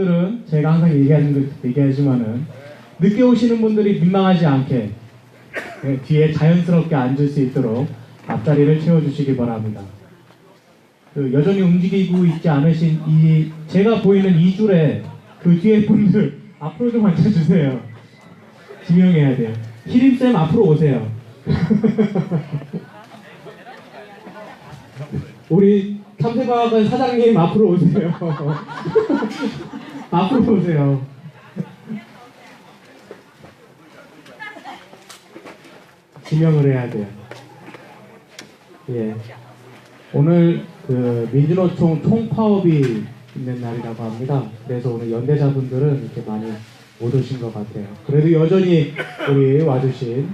들은 제가 항상 얘기하지만은 늦게 오시는 분들이 민망하지 않게 뒤에 자연스럽게 앉을 수 있도록 앞자리를 채워주시기 바랍니다. 여전히 움직이고 있지 않으신 제가 보이는 이 줄에 그 뒤에 분들 앞으로 좀 앉아주세요. 지명해야 돼요. 희림쌤 앞으로 오세요. 우리 탐색과학관 사장님 앞으로 오세요. 앞으로 오세요. 지명을 해야 돼요. 예. 오늘 민주노총 총파업이 있는 날이라고 합니다. 그래서 오늘 연대자분들은 이렇게 많이 못 오신 것 같아요. 그래도 여전히 우리 와주신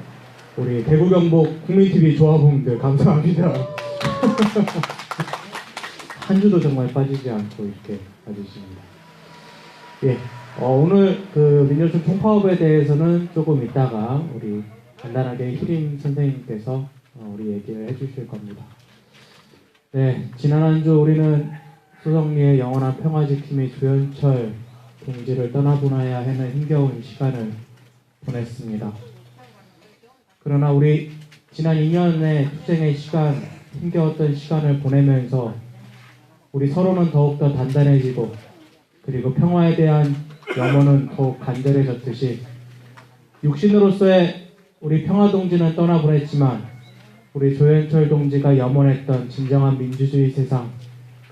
우리 대구 경북 국민TV 조합원들 감사합니다. 한 주도 정말 빠지지 않고 이렇게 와주십니다. 예. 오늘 민주노총 총파업에 대해서는 조금 이따가 우리 간단하게 희림 선생님께서 우리 얘기를 해주실 겁니다. 네, 지난 한 주 우리는 소정리의 영원한 평화지킴이 조현철 동지를 떠나보내야 하는 힘겨운 시간을 보냈습니다. 그러나 우리 지난 2년의 투쟁의 시간, 힘겨웠던 시간을 보내면서 우리 서로는 더욱더 단단해지고 그리고 평화에 대한 염원은 더욱 간절해졌듯이 육신으로서의 우리 평화동지는 떠나보냈지만 우리 조현철 동지가 염원했던 진정한 민주주의 세상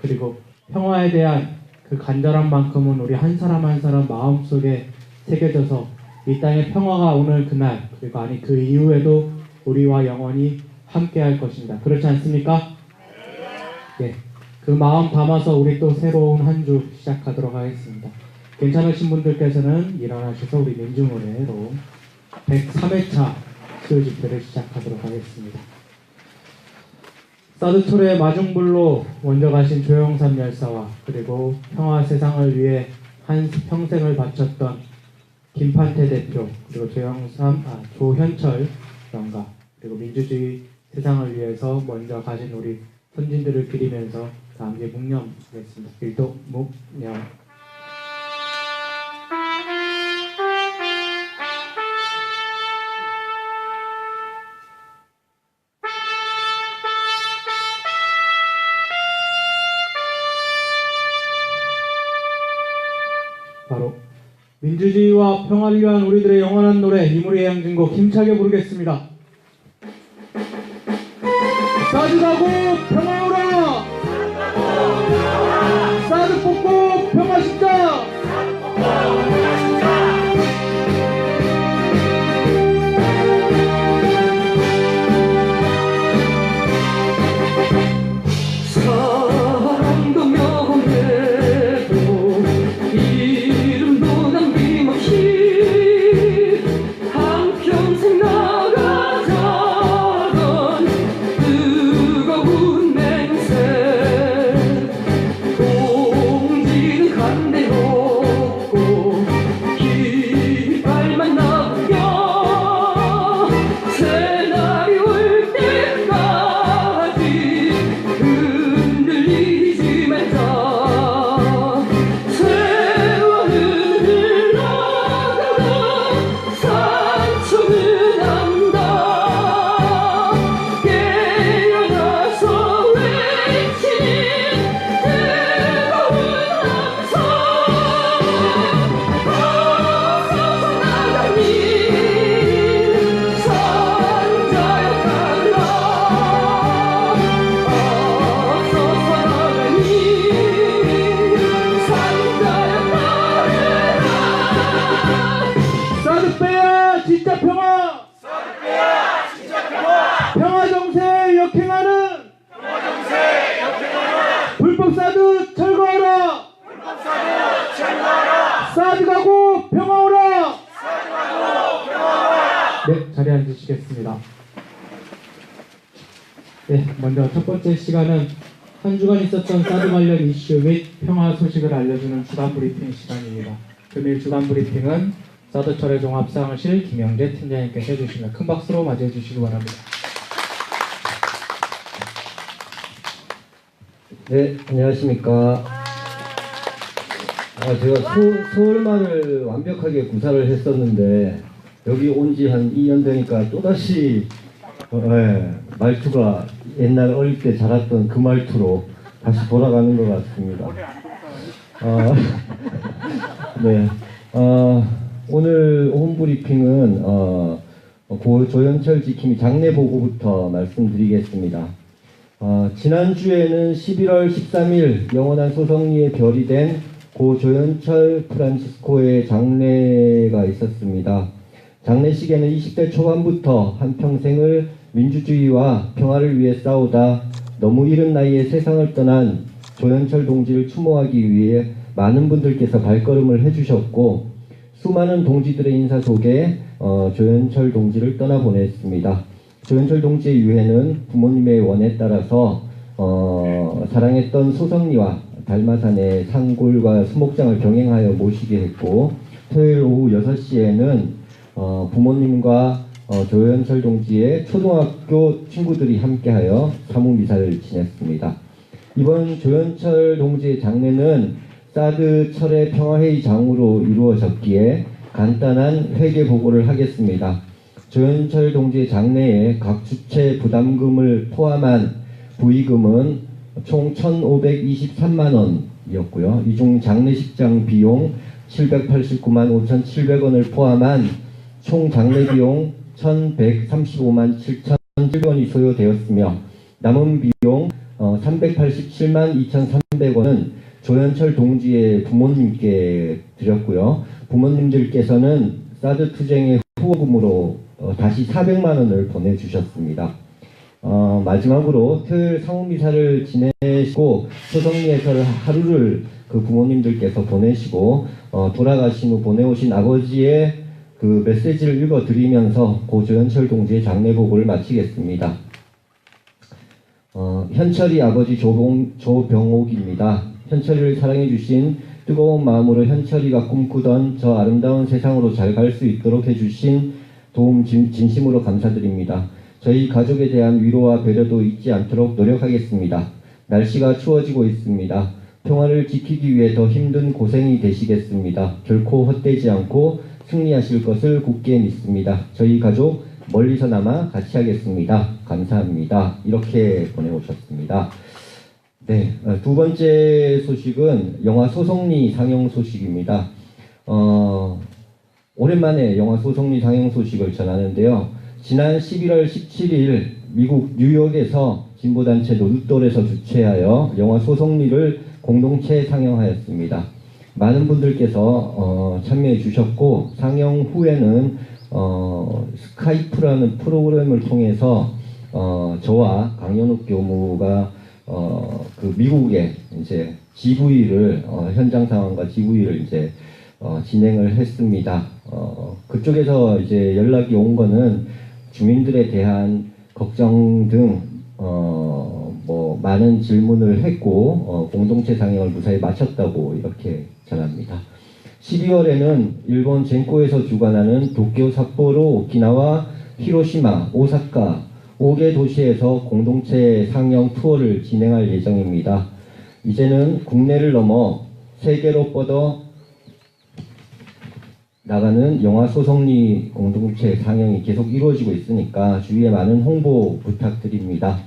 그리고 평화에 대한 그 간절한 만큼은 우리 한 사람 한 사람 마음속에 새겨져서 이 땅의 평화가 오늘 그날 그리고 아니 그 이후에도 우리와 영원히 함께할 것입니다. 그렇지 않습니까? 예, 그 마음 담아서 우리 또 새로운 한 주 시작하도록 하겠습니다. 괜찮으신 분들께서는 일어나셔서 우리 민주노래로 103회차 수요집회를 시작하도록 하겠습니다. 사드톨의 마중불로 먼저 가신 조영삼 열사와 그리고 평화 세상을 위해 한 평생을 바쳤던 김판태 대표 그리고 조현철 영가 그리고 민주주의 세상을 위해서 먼저 가신 우리 선진들을 기리면서 다 함께 묵념하겠습니다. 일독 묵념. 바로 민주주의와 평화를 위한 우리들의 영원한 노래 이물의 양진곡 힘차게 부르겠습니다. 사드 가고 평화 오라! 사드 뽑고 평화 십자! 사랑도 명예도 이름도 남김없이 한평생 나가자던 뜨거운 맹세 동지는 간대없고 깃발만 남겨 새날이 올 때까지 흔들리지 말자. 세월은 흘러가다 상처는 남다. 깨어나서 외치는 뜨거운 함성 어서서 나가니 상자여 가라. 어서서 나가니 상자여 가라. 사드 빼야 진짜 평화! 평화 정세에 역행하는 불법 사드 철거하라! 사드 가고 평화 오라! 네, 자리에 앉으시겠습니다. 네, 먼저 첫 번째 시간은 한 주간 있었던 사드 관련 이슈 및 평화 소식을 알려주는 주간 브리핑 시간입니다. 금일 주간 브리핑은 사드철의 종합사무실 김영재 팀장님께서 해주시면 큰 박수로 맞이해 주시기 바랍니다. 네, 안녕하십니까. 제가 서울말을 완벽하게 구사를 했었는데 여기 온 지 한 2년 되니까 또다시 말투가 옛날 어릴 때 자랐던 그 말투로 다시 돌아가는 것 같습니다. 네. 오늘 오후 브리핑은 고 조현철 지킴이 장례 보고부터 말씀드리겠습니다. 지난주에는 11월 13일 영원한 소성리에 별이 된 고 조현철 프란치스코의 장례가 있었습니다. 장례식에는 20대 초반부터 한평생을 민주주의와 평화를 위해 싸우다 너무 이른 나이에 세상을 떠난 조현철 동지를 추모하기 위해 많은 분들께서 발걸음을 해주셨고 수많은 동지들의 인사 속에 조현철 동지를 떠나보냈습니다. 조현철 동지의 유해는 부모님의 원에 따라서 사랑했던 소성리와 달마산의 산골과 수목장을 병행하여 모시게 했고 토요일 오후 6시에는 부모님과 조현철 동지의 초등학교 친구들이 함께하여 사묵미사를 지냈습니다. 이번 조현철 동지의 장례는 사드 철의 평화회의 장으로 이루어졌기에 간단한 회계 보고를 하겠습니다. 조현철 동지의 장례에 각 주체 부담금을 포함한 부의금은 총 1,523만 원이었고요. 이 중 장례식장 비용 789만 5,700원을 포함한 총 장례 비용 1,135만 7,700원이 소요되었으며 남은 비용 387만 2,300원은 조현철 동지의 부모님께 드렸고요. 부모님들께서는 사드 투쟁의 후원금으로 다시 400만 원을 보내주셨습니다. 마지막으로 토요일 상호미사를 지내시고 소성리에서 하루를 그 부모님들께서 보내시고 돌아가신 후 보내오신 아버지의 그 메시지를 읽어드리면서 고 조현철 동지의 장례 보고를 마치겠습니다. 현철이 아버지 조병옥입니다. 현철이를 사랑해주신 뜨거운 마음으로 현철이가 꿈꾸던 저 아름다운 세상으로 잘 갈 수 있도록 해주신 도움 진심으로 감사드립니다. 저희 가족에 대한 위로와 배려도 잊지 않도록 노력하겠습니다. 날씨가 추워지고 있습니다. 평화를 지키기 위해 더 힘든 고생이 되시겠습니다. 결코 헛되지 않고 승리하실 것을 굳게 믿습니다. 저희 가족 멀리서나마 같이 하겠습니다. 감사합니다. 이렇게 보내오셨습니다. 네, 두 번째 소식은 영화 소성리 상영 소식입니다. 오랜만에 영화 소성리 상영 소식을 전하는데요. 지난 11월 17일 미국 뉴욕에서 진보단체 노릇돌에서 주최하여 영화 소성리를 공동체 상영하였습니다. 많은 분들께서 참여해 주셨고 상영 후에는 스카이프라는 프로그램을 통해서 저와 강연욱 교무가 그 미국의 이제 GV를 현장 상황과 GV를 이제 진행을 했습니다. 그쪽에서 이제 연락이 온 거는 주민들에 대한 걱정 등 뭐 많은 질문을 했고 공동체 상영을 무사히 마쳤다고 이렇게 전합니다. 12월에는 일본 젠코에서 주관하는 도쿄, 삿포로, 오키나와, 히로시마, 오사카 5개 도시에서 공동체 상영 투어를 진행할 예정입니다. 이제는 국내를 넘어 세계로 뻗어 나가는 영화 소성리 공동체 상영이 계속 이루어지고 있으니까 주위에 많은 홍보 부탁드립니다.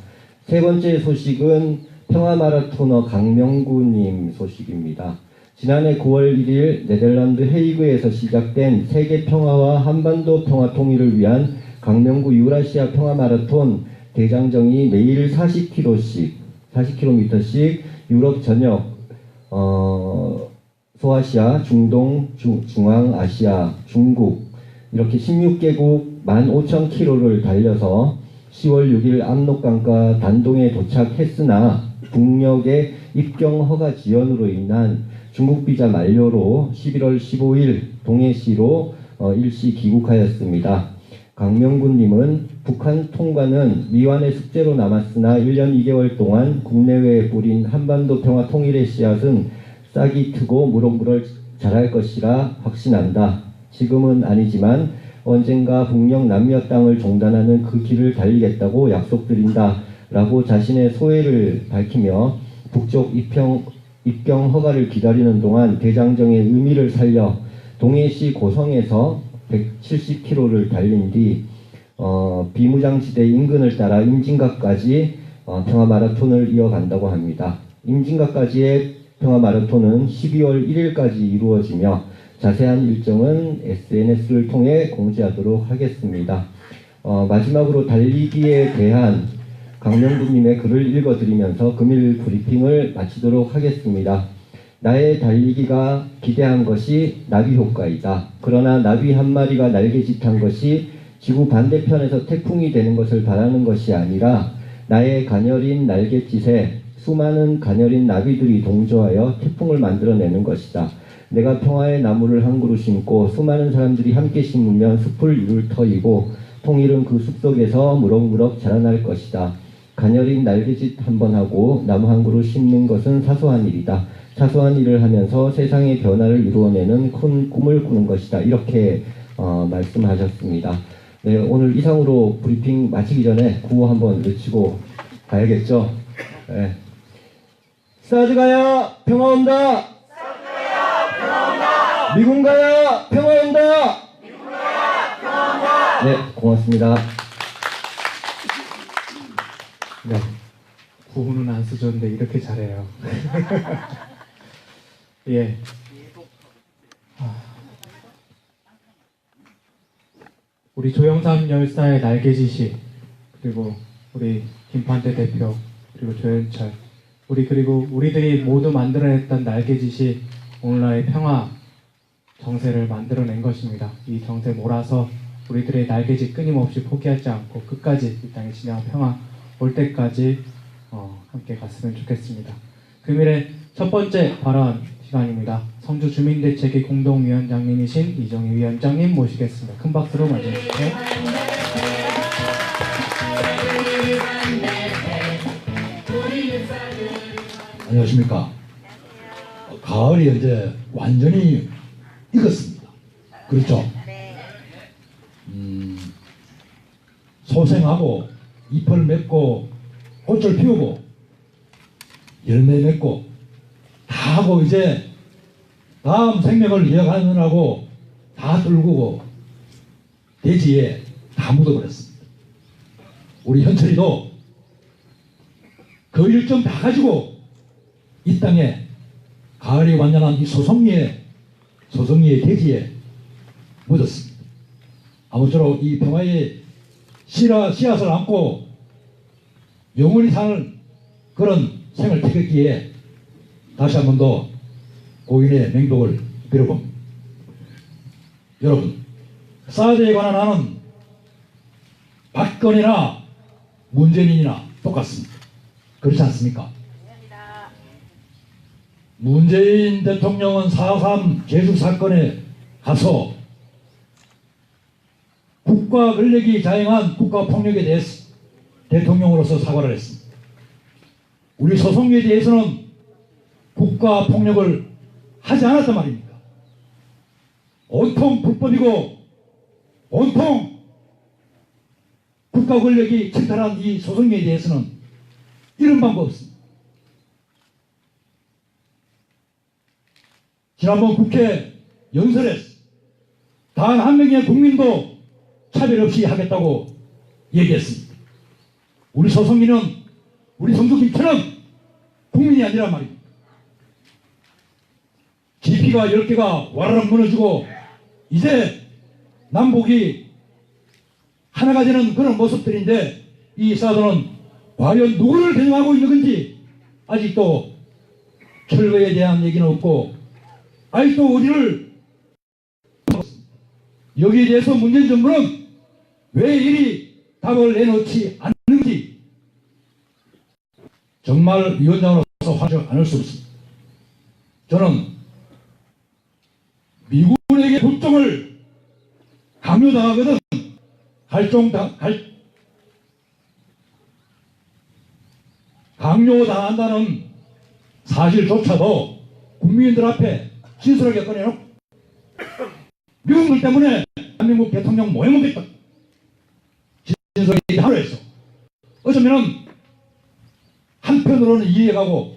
세 번째 소식은 평화마라토너 강명구님 소식입니다. 지난해 9월 1일 네덜란드 헤이그에서 시작된 세계 평화와 한반도 평화 통일을 위한 강명구 유라시아 평화마라톤 대장정이 매일 40km씩 유럽 전역, 소아시아, 중동, 중앙아시아, 중국 이렇게 16개국 15,000km를 달려서 10월 6일 압록강과 단동에 도착했으나 북녘의 입경 허가 지연으로 인한 중국 비자 만료로 11월 15일 동해시로 일시 귀국하였습니다. 강명구님은 북한 통과는 미완의 숙제로 남았으나 1년 2개월 동안 국내외에 뿌린 한반도 평화 통일의 씨앗은 싹이 트고 무럭무럭 자랄 것이라 확신한다. 지금은 아니지만 언젠가 북녘 남몇 땅을 종단하는 그 길을 달리겠다고 약속드린다. 라고 자신의 소회를 밝히며 북쪽 입경 허가를 기다리는 동안 대장정의 의미를 살려 동해시 고성에서 170km를 달린 뒤 비무장지대 인근을 따라 임진각까지 평화마라톤을 이어간다고 합니다. 임진각까지의 평화마라톤은 12월 1일까지 이루어지며 자세한 일정은 SNS를 통해 공지하도록 하겠습니다. 마지막으로 달리기에 대한 강명구님의 글을 읽어드리면서 금일 브리핑을 마치도록 하겠습니다. 나의 달리기가 기대한 것이 나비 효과이다. 그러나 나비 한 마리가 날개짓한 것이 지구 반대편에서 태풍이 되는 것을 바라는 것이 아니라 나의 가녀린 날갯짓에 수많은 가녀린 나비들이 동조하여 태풍을 만들어내는 것이다. 내가 평화의 나무를 한 그루 심고 수많은 사람들이 함께 심으면 숲을 이룰 터이고 통일은 그 숲속에서 무럭무럭 자라날 것이다. 가녀린 날개짓 한번 하고 나무 한 그루 심는 것은 사소한 일이다. 사소한 일을 하면서 세상의 변화를 이루어내는 큰 꿈을 꾸는 것이다. 이렇게 말씀하셨습니다. 네, 오늘 이상으로 브리핑 마치기 전에 구호 한번 외치고 가야겠죠? 네. 사드 가야 평화 온다! 미군 가야 평화 온다! 네, 고맙습니다. 네. 구호는 안 쓰셨는데 이렇게 잘해요. 예. 우리 조영삼 열사의 날개짓이, 그리고 우리 김판태 대표, 그리고 조현철, 그리고 우리들이 모두 만들어냈던 날개짓이 오늘날의 평화 정세를 만들어낸 것입니다. 이 정세 몰아서 우리들의 날개짓 끊임없이 포기하지 않고 끝까지 이 땅에 진정한 평화 올 때까지 함께 갔으면 좋겠습니다. 금일의 첫 번째 발언 시간입니다. 성주 주민대책위 공동위원장님이신 이정희 위원장님 모시겠습니다. 큰 박수로 맞이해주세요. 안녕하십니까. 가을이 이제 완전히 익었습니다. 그렇죠? 소생하고 잎을 맺고 꽃을 피우고 열매 맺고 다 하고 이제 다음 생명을 이어가느라고 다 뚫고 대지에 다 묻어버렸습니다. 우리 현철이도 그 일정 다 가지고 이 땅에 가을이 완전한 이 소송리의 대지에 묻었습니다. 아무쪼록 이 평화의 씨앗을 안고 영원히 사는 그런 생을 태극기에 다시 한 번 더 고인의 맹독을 빌어봅니다. 여러분, 사드에 관한 안은 박근혜나 문재인이나 똑같습니다. 그렇지 않습니까? 문재인 대통령은 4.3 제주 사건에 가서 국가 권력이 자행한 국가 폭력에 대해서 대통령으로서 사과를 했습니다. 우리 소송에 대해서는 국가 폭력을 하지 않았단 말입니까? 온통 불법이고 온통 국가 권력이 침탈한 이 소송에 대해서는 이런 방법 없습니다. 지난번 국회 연설에서 단 한 명의 국민도 차별 없이 하겠다고 얘기했습니다. 우리 소송인은 우리 성주김처럼 국민이 아니란 말입니다. GP가 10개가 와르르 무너지고 이제 남북이 하나가 되는 그런 모습들인데 이 사도는 과연 누구를 겨냥하고 있는 건지 아직도 철거에 대한 얘기는 없고 아직도 우리를 여기에 대해서 문재인 정부는 왜 이리 답을 내놓지 않는지 정말 위원장으로서 화를 않을 수 없습니다. 저는 미군에게 국정을 강요당하거든 강요당한다는 사실조차도 국민들 앞에 진솔하게 꺼내놓고 미국들 때문에 대한민국 대통령 모해먹겠다 진솔하게 얘기하려 했어. 어쩌면은 한편으로는 이해가고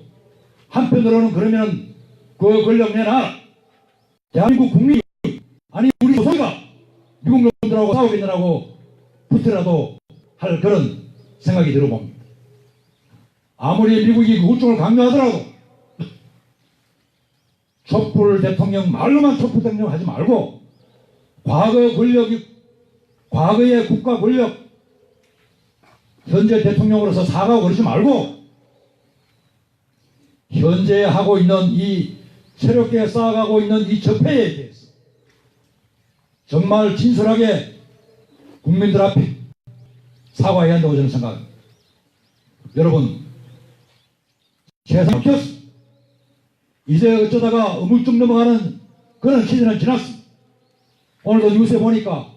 한편으로는 그러면 그 권력 내놔. 대한민국 국민이, 아니 우리 조선이가 미국 놈들하고 싸우겠느라고 붙으라도 할 그런 생각이 들어봅니다. 아무리 미국이 우중을 강요하더라도 촛불 대통령, 말로만 촛불 대통령 하지 말고 과거의 국가 권력, 현재 대통령으로서 사과하고 그러지 말고 현재 하고 있는 이 새롭게 쌓아가고 있는 이 적폐에 대해서 정말 진솔하게 국민들 앞에 사과해야 한다고 저는 생각합니다. 여러분, 세상이 바뀌었어. 이제 어쩌다가 어물쩍 넘어가는 그런 시대는 지났습니다. 오늘도 뉴스에 보니까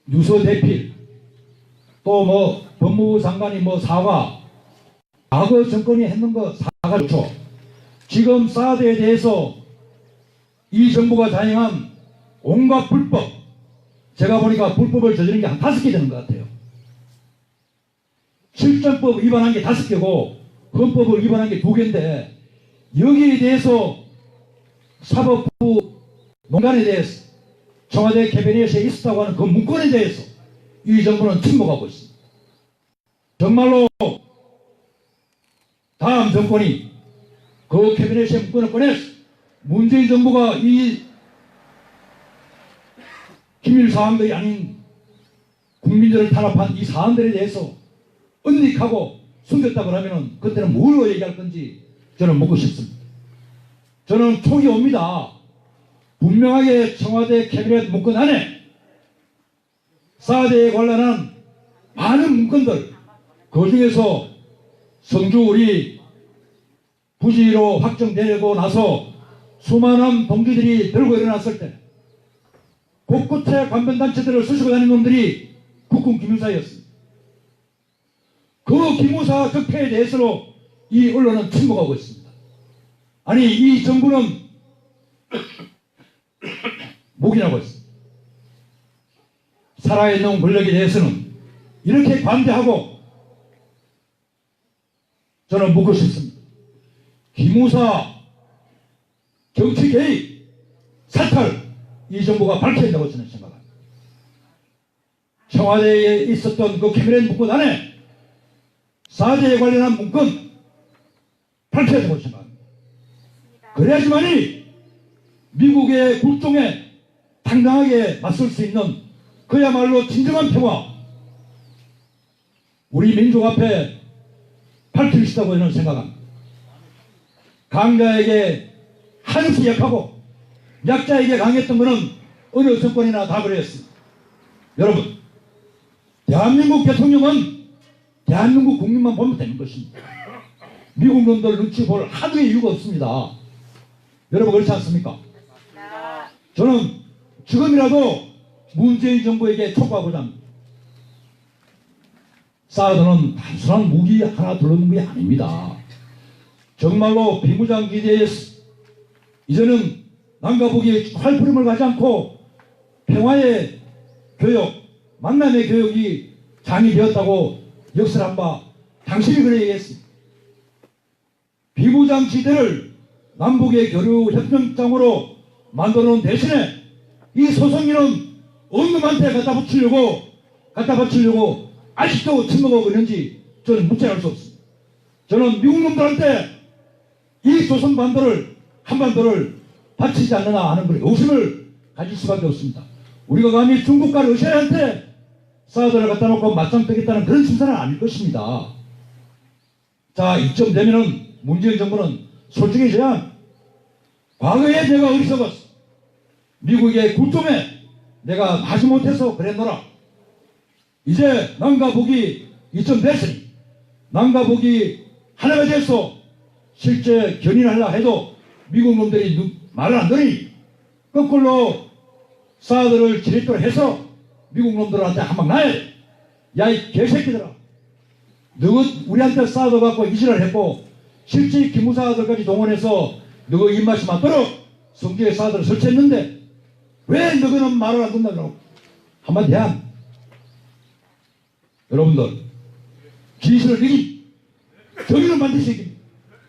뉴스 대필 또 법무부 장관이 사과, 과거 정권이 했는 거 사과 좋죠. 지금 사드에 대해서 이 정부가 자행한 온갖 불법, 제가 보니까 불법을 저지른 게 한 5개 되는 것 같아요. 실정법 위반한 게 5개고 헌법을 위반한 게 2개인데 여기에 대해서 사법부 농단에 대해서 청와대 캐비넷에 있었다고 하는 그 문건에 대해서 이 정부는 침묵하고 있습니다. 정말로 다음 정권이 그 캐비넷의 문건을 꺼내서 문재인 정부가 이 기밀 사항들이 아닌 국민들을 탄압한 이 사안들에 대해서 은닉하고 숨겼다고 하면 그때는 뭘로 얘기할 건지 저는 묻고 싶습니다. 저는 촉이 옵니다. 분명하게 청와대 캐비넷 문건 안에 사드에 관련한 많은 문건들, 그 중에서 성주 우리 부지로 확정되고 나서 수많은 동지들이 들고 일어났을 때 곳곳에 관변단체들을 쑤시고 다니는 놈들이 국군 기무사였습니다. 그 기무사 적폐에 대해서도 이 언론은 침묵하고 있습니다. 아니 이 정부는 묵인하고 있습니다. 살아있는 권력에 대해서는 이렇게 관대하고 저는 묻고 싶습니다. 기무사 정치 개입 사탈 이 정부가 밝혀야 한다고 저는 생각합니다. 청와대에 있었던 그 캐비넷 문건 안에 사드에 관련한 문건 밝혀야 한다고 생각합니다. 그래야지만이 미국의 굴종에 당당하게 맞설 수 있는 그야말로 진정한 평화 우리 민족 앞에 밝힐 수 있다고 저는 생각합니다. 강자에게 한없이 약하고 약자에게 강했던 것은 어느 정권이나 다 그랬습니다. 여러분, 대한민국 대통령은 대한민국 국민만 보면 되는 것입니다. 미국 놈들 눈치 볼 하루의 이유가 없습니다. 여러분 그렇지 않습니까? 저는 지금이라도 문재인 정부에게 촉구하고자 합니다. 사드는 단순한 무기 하나 둘러놓은 게 아닙니다. 정말로 비무장지대에서 이제는 남과 북이 활푸림을 가지 않고 평화의 교육, 만남의 교육이 장이 되었다고 역설한 바 당신이 그래 얘기했습니다. 비무장지대를 남북의 교류 협정장으로 만들어놓은 대신에 이 소송인은 어느 놈한테 갖다 바치려고 아직도 침묵하고 있는지 저는 묻지않을 수 없습니다. 저는 미국 놈들한테 이 조선반도를 한반도를 바치지 않느냐 하는 그런 의심을 가질 수밖에 없습니다. 우리가 감히 중국과 러시아한테 사드를 갖다 놓고 맞짱 뜨겠다는 그런 심사는 아닐 것입니다. 자, 이쯤 되면은 문재인 정부는 솔직해져야 과거에 내가 어리석었어. 미국의 굴종에 내가 마지못해서 그랬노라. 이제 남과 북이 이쯤 됐으니 남과 북이 하나가 돼서 실제 견인하려 해도 미국 놈들이 말을 안 들으니 거꾸로 사드를 지렛대로 해서 미국 놈들한테 한 방 놔야 돼. 야 이 개새끼들아, 너 우리한테 사드 갖고 이질을 했고 실제 기무사들까지 동원해서 너 입맛이 맞도록 성주에 사드를 설치했는데 왜 너희는 말을 안 듣는다고 한마디 한 여러분들 진실을 이긴 저기는 반드시 이깁니다.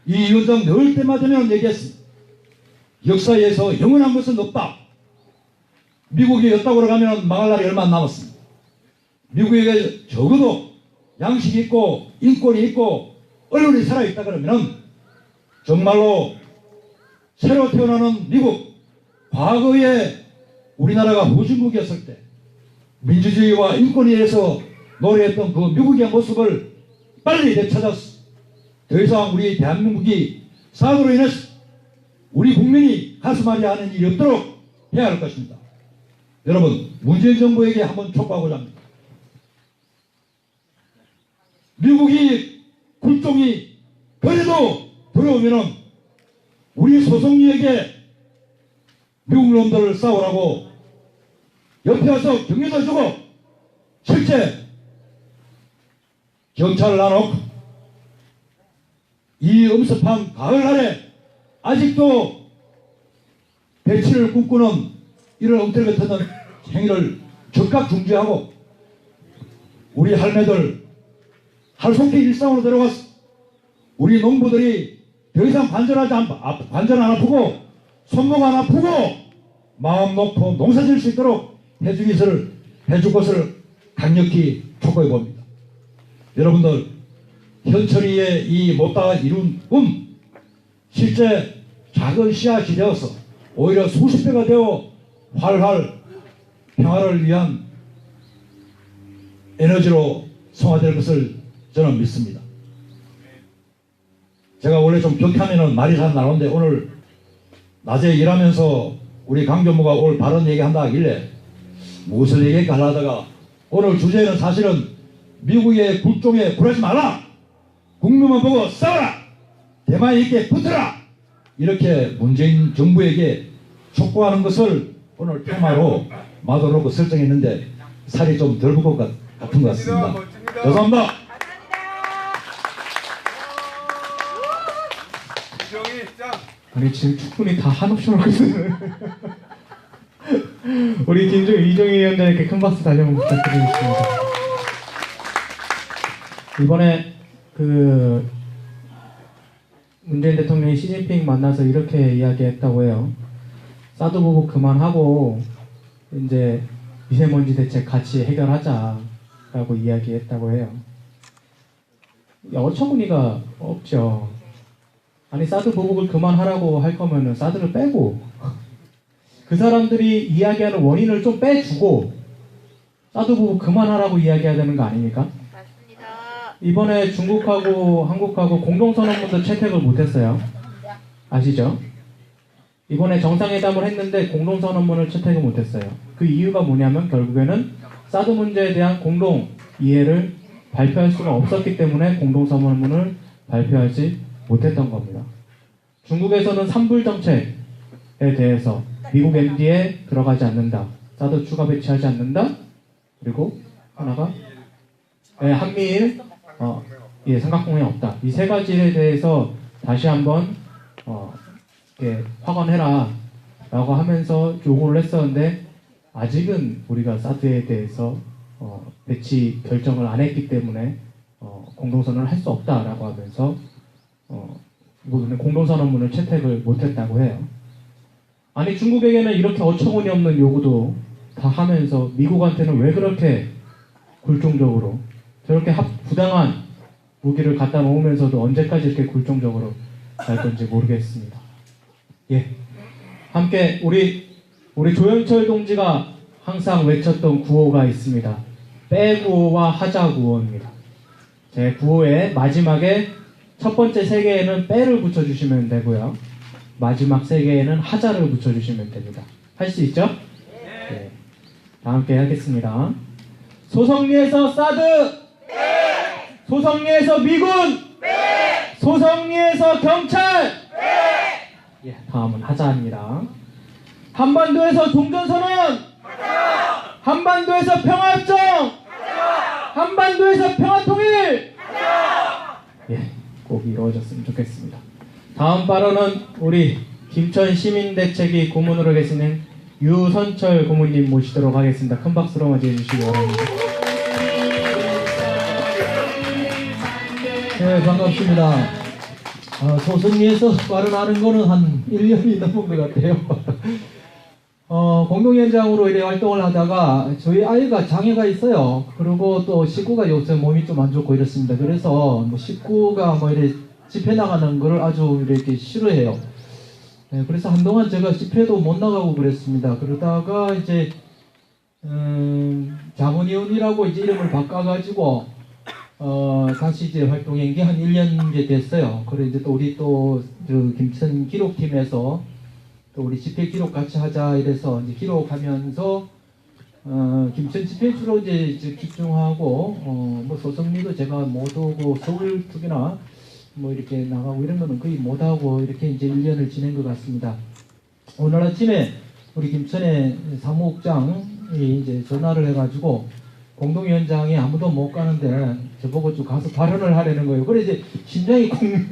이 위원장 늘 때마다는 얘기했습니다. 역사에서 영원한 것은 없다. 미국이 였다고 가면 망할 날이 얼마 안 남았습니다. 미국에게 적어도 양식이 있고 인권이 있고 언론이 살아있다 그러면 정말로 새로 태어나는 미국, 과거에 우리나라가 후진국이었을 때 민주주의와 인권에 대해서 노래했던 그 미국의 모습을 빨리 되찾아서 더 이상 우리 대한민국이 사고로 인해서 우리 국민이 가슴앓이 하는 일이 없도록 해야 할 것입니다. 여러분, 문재인 정부에게 한번 촉구하고자 합니다. 미국이 굴종이 그래도 들어오면은 우리 소송리에게 미국 놈들을 싸우라고 옆에 와서 격려도 주고 실제 경찰을 놔놓고 이 엄습한 가을날에 아직도 배치를 꿈꾸는 이런 엉터리 같은 행위를 즉각 중지하고 우리 할매들 하루속히 일상으로 들어가서 우리 농부들이 더 이상 관절 안 아프고 손목 안 아프고 마음 놓고 농사 지을 수 있도록 해줄 것을 강력히 촉구해 봅니다. 여러분들, 현철이의 이 못다가 이룬 실제 작은 씨앗이 되어서 오히려 수십 배가 되어 활활 평화를 위한 에너지로 성화될 것을 저는 믿습니다. 제가 원래 좀 격하면은 말이 잘 나오는데 오늘 낮에 일하면서 우리 강 교무가 오늘 바른 얘기한다 하길래 무엇을 얘기할까 하다가 오늘 주제는 사실은 미국의 굴종에 굴하지 마라, 국민만 보고 싸워라, 대만에 있게 붙어라, 이렇게 문재인 정부에게 촉구하는 것을 오늘 테마로 마도록 설정했는데 살이 좀 덜 붙을 것 같은 것 같습니다. 죄송합니다. 아니 지금 충분히 다 한없이 올고 있어요. 우리 이종희 위원장님께 큰 박수 다시 한번 부탁드리겠습니다. 이번에 그 문재인 대통령이 시진핑 만나서 이렇게 이야기했다고 해요. 사드 보복 그만하고 이제 미세먼지 대책 같이 해결하자라고 이야기했다고 해요. 어처구니가 없죠. 아니 사드 보복을 그만하라고 할 거면은 사드를 빼고 그 사람들이 이야기하는 원인을 좀 빼주고 사드 보복 그만하라고 이야기해야 되는 거 아닙니까? 맞습니다. 이번에 중국하고 한국하고 공동선언문도 채택을 못했어요. 아시죠? 이번에 정상회담을 했는데 공동선언문을 채택을 못했어요. 그 이유가 뭐냐면 결국에는 사드 문제에 대한 공동 이해를 발표할 수가 없었기 때문에 공동선언문을 발표하지 못했던 겁니다. 중국에서는 산불 정책에 대해서 미국 MD에 들어가지 않는다, 사드 추가 배치하지 않는다, 그리고 하나가 한미일 삼각동맹 없다. 이 세 가지에 대해서 다시 한번 확언해라 라고 하면서 요구를 했었는데 아직은 우리가 사드에 대해서 배치 결정을 안 했기 때문에 공동선언을 할 수 없다라고 하면서 공동선언문을 채택을 못했다고 해요. 아니 중국에게는 이렇게 어처구니 없는 요구도 다 하면서 미국한테는 왜 그렇게 굴종적으로 저렇게 부당한 무기를 갖다 놓으면서도 언제까지 이렇게 굴종적으로 갈 건지 모르겠습니다. 예, 함께 우리 조영철 동지가 항상 외쳤던 구호가 있습니다. 빼구호와 하자구호입니다. 제 구호의 마지막에 첫 번째 세 개에는 빼를 붙여주시면 되고요. 마지막 세 개에는 하자를 붙여주시면 됩니다. 할 수 있죠? 네. 다 함께 하겠습니다. 소성리에서 사드! 네! 소성리에서 미군! 네! 소성리에서 경찰! 네! 예, 다음은 하자입니다. 한반도에서 종전선언! 하자! 한반도에서 평화협정! 하자! 한반도에서 평화통일! 하자! 예, 꼭 이루어졌으면 좋겠습니다. 다음 발언은 우리 김천 시민대책위 고문으로 계시는 유선철 고문님 모시도록 하겠습니다. 큰 박수로 맞이해 주시기 바랍니다. 네, 반갑습니다. 소승리에서 발언하는 거는 한 1년이 넘은 것 같아요. 공동위원장으로 이래 활동을 하다가 저희 아이가 장애가 있어요. 그리고 또 식구가 요새 몸이 좀 안 좋고 이렇습니다. 그래서 뭐 식구가 뭐 이래 집회 나가는 거를 아주 이렇게 싫어해요. 네, 그래서 한동안 제가 집회도 못 나가고 그랬습니다. 그러다가 이제 자문위원이라고 이제 이름을 바꿔가지고 다시 이제 활동한 게 한 1년 이제 됐어요. 그래 이제 또 우리 또 김천 기록팀에서 또 우리 집회 기록 같이 하자 이래서 이제 기록하면서 김천 집회 주로 이제 집중하고 뭐 소성리도 제가 못 오고 서울 특이나 뭐 이렇게 나가고 이런 거는 거의 못 하고 이렇게 이제 1년을 지낸 것 같습니다. 오늘 아침에 우리 김천의 사무국장이 이제 전화를 해가지고 공동위원장이 아무도 못 가는데 저보고 좀 가서 발언을 하려는 거예요. 그래 이제 심장이 쿵.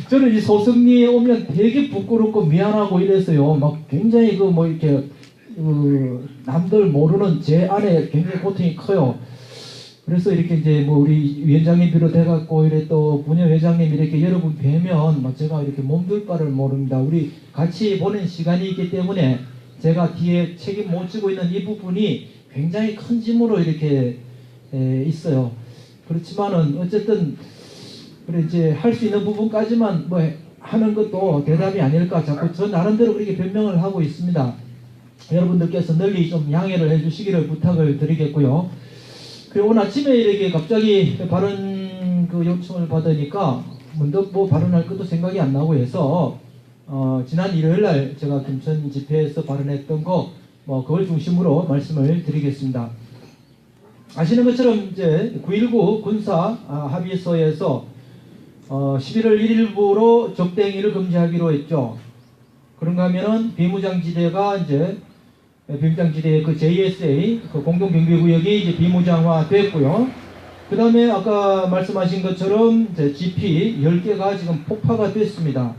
저는 이 소승리에 오면 되게 부끄럽고 미안하고 이랬어요. 막 굉장히 그 뭐 이렇게 남들 모르는 제 안에 굉장히 고통이 커요. 그래서 이렇게 이제 뭐 우리 위원장님 비롯해갖고 이래 또 부녀회장님 이렇게 여러분 뵈면 막 제가 이렇게 몸둘 바를 모릅니다. 우리 같이 보낸 시간이 있기 때문에 제가 뒤에 책임 못 지고 있는 이 부분이 굉장히 큰 짐으로 이렇게 있어요. 그렇지만은 어쨌든 그래 이제 할 수 있는 부분까지만 뭐 하는 것도 대답이 아닐까 자꾸 저 나름대로 그렇게 변명을 하고 있습니다. 여러분들께서 널리 좀 양해를 해주시기를 부탁을 드리겠고요. 그리고 오늘 아침에 이렇게 갑자기 발언 그 요청을 받으니까 문득 뭐 발언할 것도 생각이 안 나고 해서 지난 일요일날 제가 김천 집회에서 발언했던 거 뭐 그걸 중심으로 말씀을 드리겠습니다. 아시는 것처럼 이제 9.19 군사 합의서에서 11월 1일부로 적대행위를 금지하기로 했죠. 그런가 하면은 비무장지대가 이제 비무장지대의 그 JSA 그 공동경비구역이 이제 비무장화 됐고요. 그 다음에 아까 말씀하신 것처럼 이제 GP 10개가 지금 폭파가 됐습니다.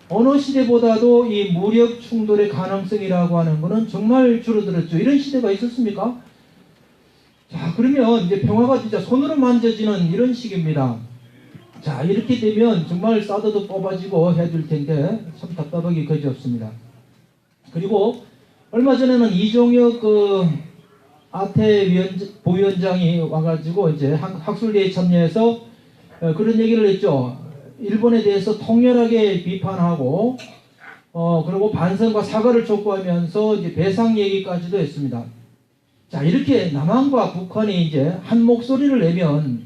어느 시대보다도 이 무력 충돌의 가능성이라고 하는 것은 정말 줄어들었죠. 이런 시대가 있었습니까? 자, 그러면 이제 평화가 진짜 손으로 만져지는 이런 시기입니다. 자, 이렇게 되면 정말 사드도 뽑아지고 해야 될 텐데 참 답답하기 그지없습니다. 그리고 얼마 전에는 이종혁 그 아태 부위원장이 와가지고 이제 학술대회에 참여해서 그런 얘기를 했죠. 일본에 대해서 통렬하게 비판하고 그리고 반성과 사과를 촉구하면서 이제 배상 얘기까지도 했습니다. 자, 이렇게 남한과 북한이 이제 한 목소리를 내면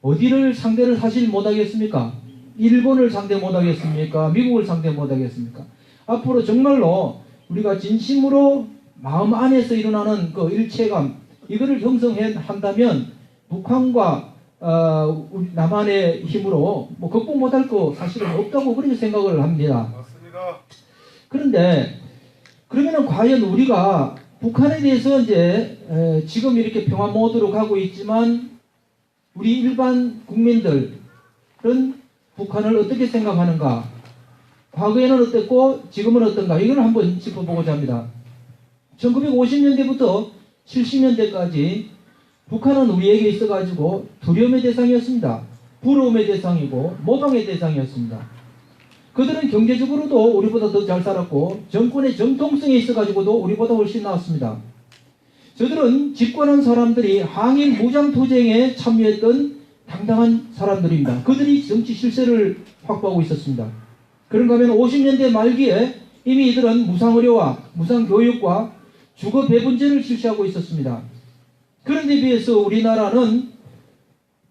어디를 상대를 사실 못하겠습니까? 일본을 상대 못하겠습니까? 미국을 상대 못하겠습니까? 앞으로 정말로 우리가 진심으로 마음 안에서 일어나는 그 일체감 이거를 형성한다면 북한과 우리 남한의 힘으로 뭐 극복 못할 거 사실은 없다고 그렇게 생각을 합니다. 맞습니다. 그런데 그러면은 과연 우리가 북한에 대해서 이제 지금 이렇게 평화 모드로 가고 있지만 우리 일반 국민들은 북한을 어떻게 생각하는가? 과거에는 어땠고 지금은 어떤가? 이걸 한번 짚어보고자 합니다. 1950년대부터 70년대까지 북한은 우리에게 있어가지고 두려움의 대상이었습니다. 부러움의 대상이고 모방의 대상이었습니다. 그들은 경제적으로도 우리보다 더 잘 살았고 정권의 정통성에 있어가지고도 우리보다 훨씬 나았습니다. 저들은 집권한 사람들이 항일 무장투쟁에 참여했던 당당한 사람들입니다. 그들이 정치 실세를 확보하고 있었습니다. 그런가 하면 50년대 말기에 이미 이들은 무상의료와 무상교육과 주거배분제를 실시하고 있었습니다. 그런데 비해서 우리나라는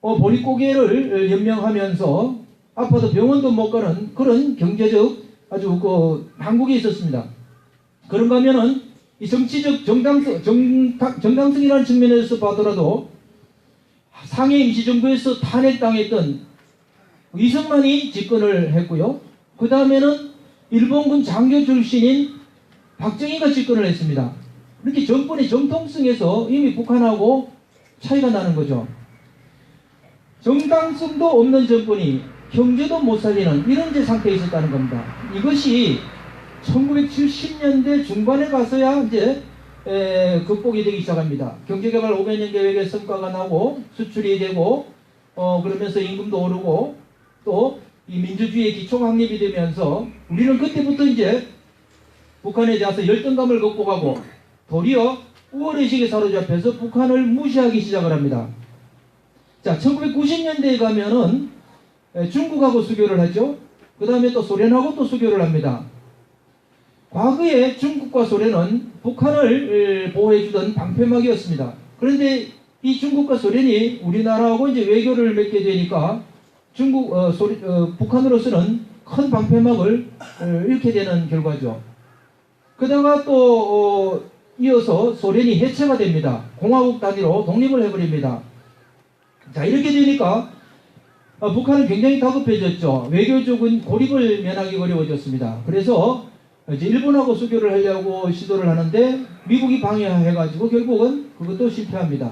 보릿고개를 연명하면서 아파도 병원도 못 가는 그런 경제적 아주 그 한국에 있었습니다. 그런가 하면은 이 정치적 정당성이라는 측면에서 봐더라도 상해 임시정부에서 탄핵당했던 이승만이 집권을 했고요. 그 다음에는 일본군 장교 출신인 박정희가 집권을 했습니다. 이렇게 정권의 정통성에서 이미 북한하고 차이가 나는 거죠. 정당성도 없는 정권이 경제도 못 살리는 이런 제 상태에 있었다는 겁니다. 이것이 1970년대 중반에 가서야 이제 극복이 되기 시작합니다. 경제개발 500년 계획의 성과가 나고 수출이 되고 그러면서 임금도 오르고 또 이 민주주의의 기초 확립이 되면서 우리는 그때부터 이제 북한에 대해서 열등감을 극복하고 도리어 우월의식에 사로잡혀서 북한을 무시하기 시작을 합니다. 자, 1990년대에 가면은 중국하고 수교를 하죠. 그 다음에 또 소련하고 또 수교를 합니다. 과거에 중국과 소련은 북한을 보호해주던 방패막이었습니다. 그런데 이 중국과 소련이 우리나라하고 이제 외교를 맺게 되니까 북한으로서는 큰 방패막을 잃게 되는 결과죠. 그다가 또 이어서 소련이 해체가 됩니다. 공화국 단위로 독립을 해버립니다. 자, 이렇게 되니까 북한은 굉장히 다급해졌죠. 외교적인 고립을 면하기 어려워졌습니다. 그래서 이제 일본하고 수교를 하려고 시도를 하는데 미국이 방해해가지고 결국은 그것도 실패합니다.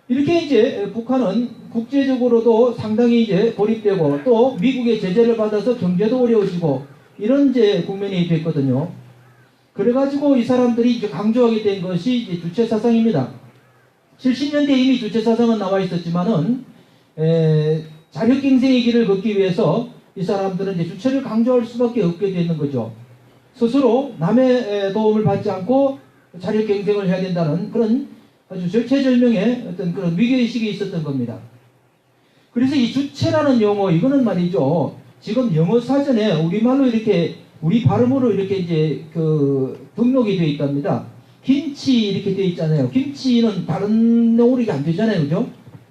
이렇게 이제 북한은 국제적으로도 상당히 이제 고립되고 또 미국의 제재를 받아서 경제도 어려워지고 이런 이제 국면이 됐거든요. 그래가지고 이 사람들이 이제 강조하게 된 것이 이제 주체 사상입니다. 70년대 이미 주체 사상은 나와 있었지만은 자력갱생의 길을 걷기 위해서 이 사람들은 이제 주체를 강조할 수밖에 없게 되는 거죠. 스스로 남의 도움을 받지 않고 자력갱생을 해야 된다는 그런 아주 절체절명의 어떤 그런 위기의식이 있었던 겁니다. 그래서 이 주체라는 용어, 이거는 말이죠. 지금 영어 사전에 우리말로 이렇게, 우리 발음으로 이렇게 이제 등록이 되어 있답니다. 김치 이렇게 되어 있잖아요. 김치는 다른 용어로 이게 안 되잖아요. 그죠?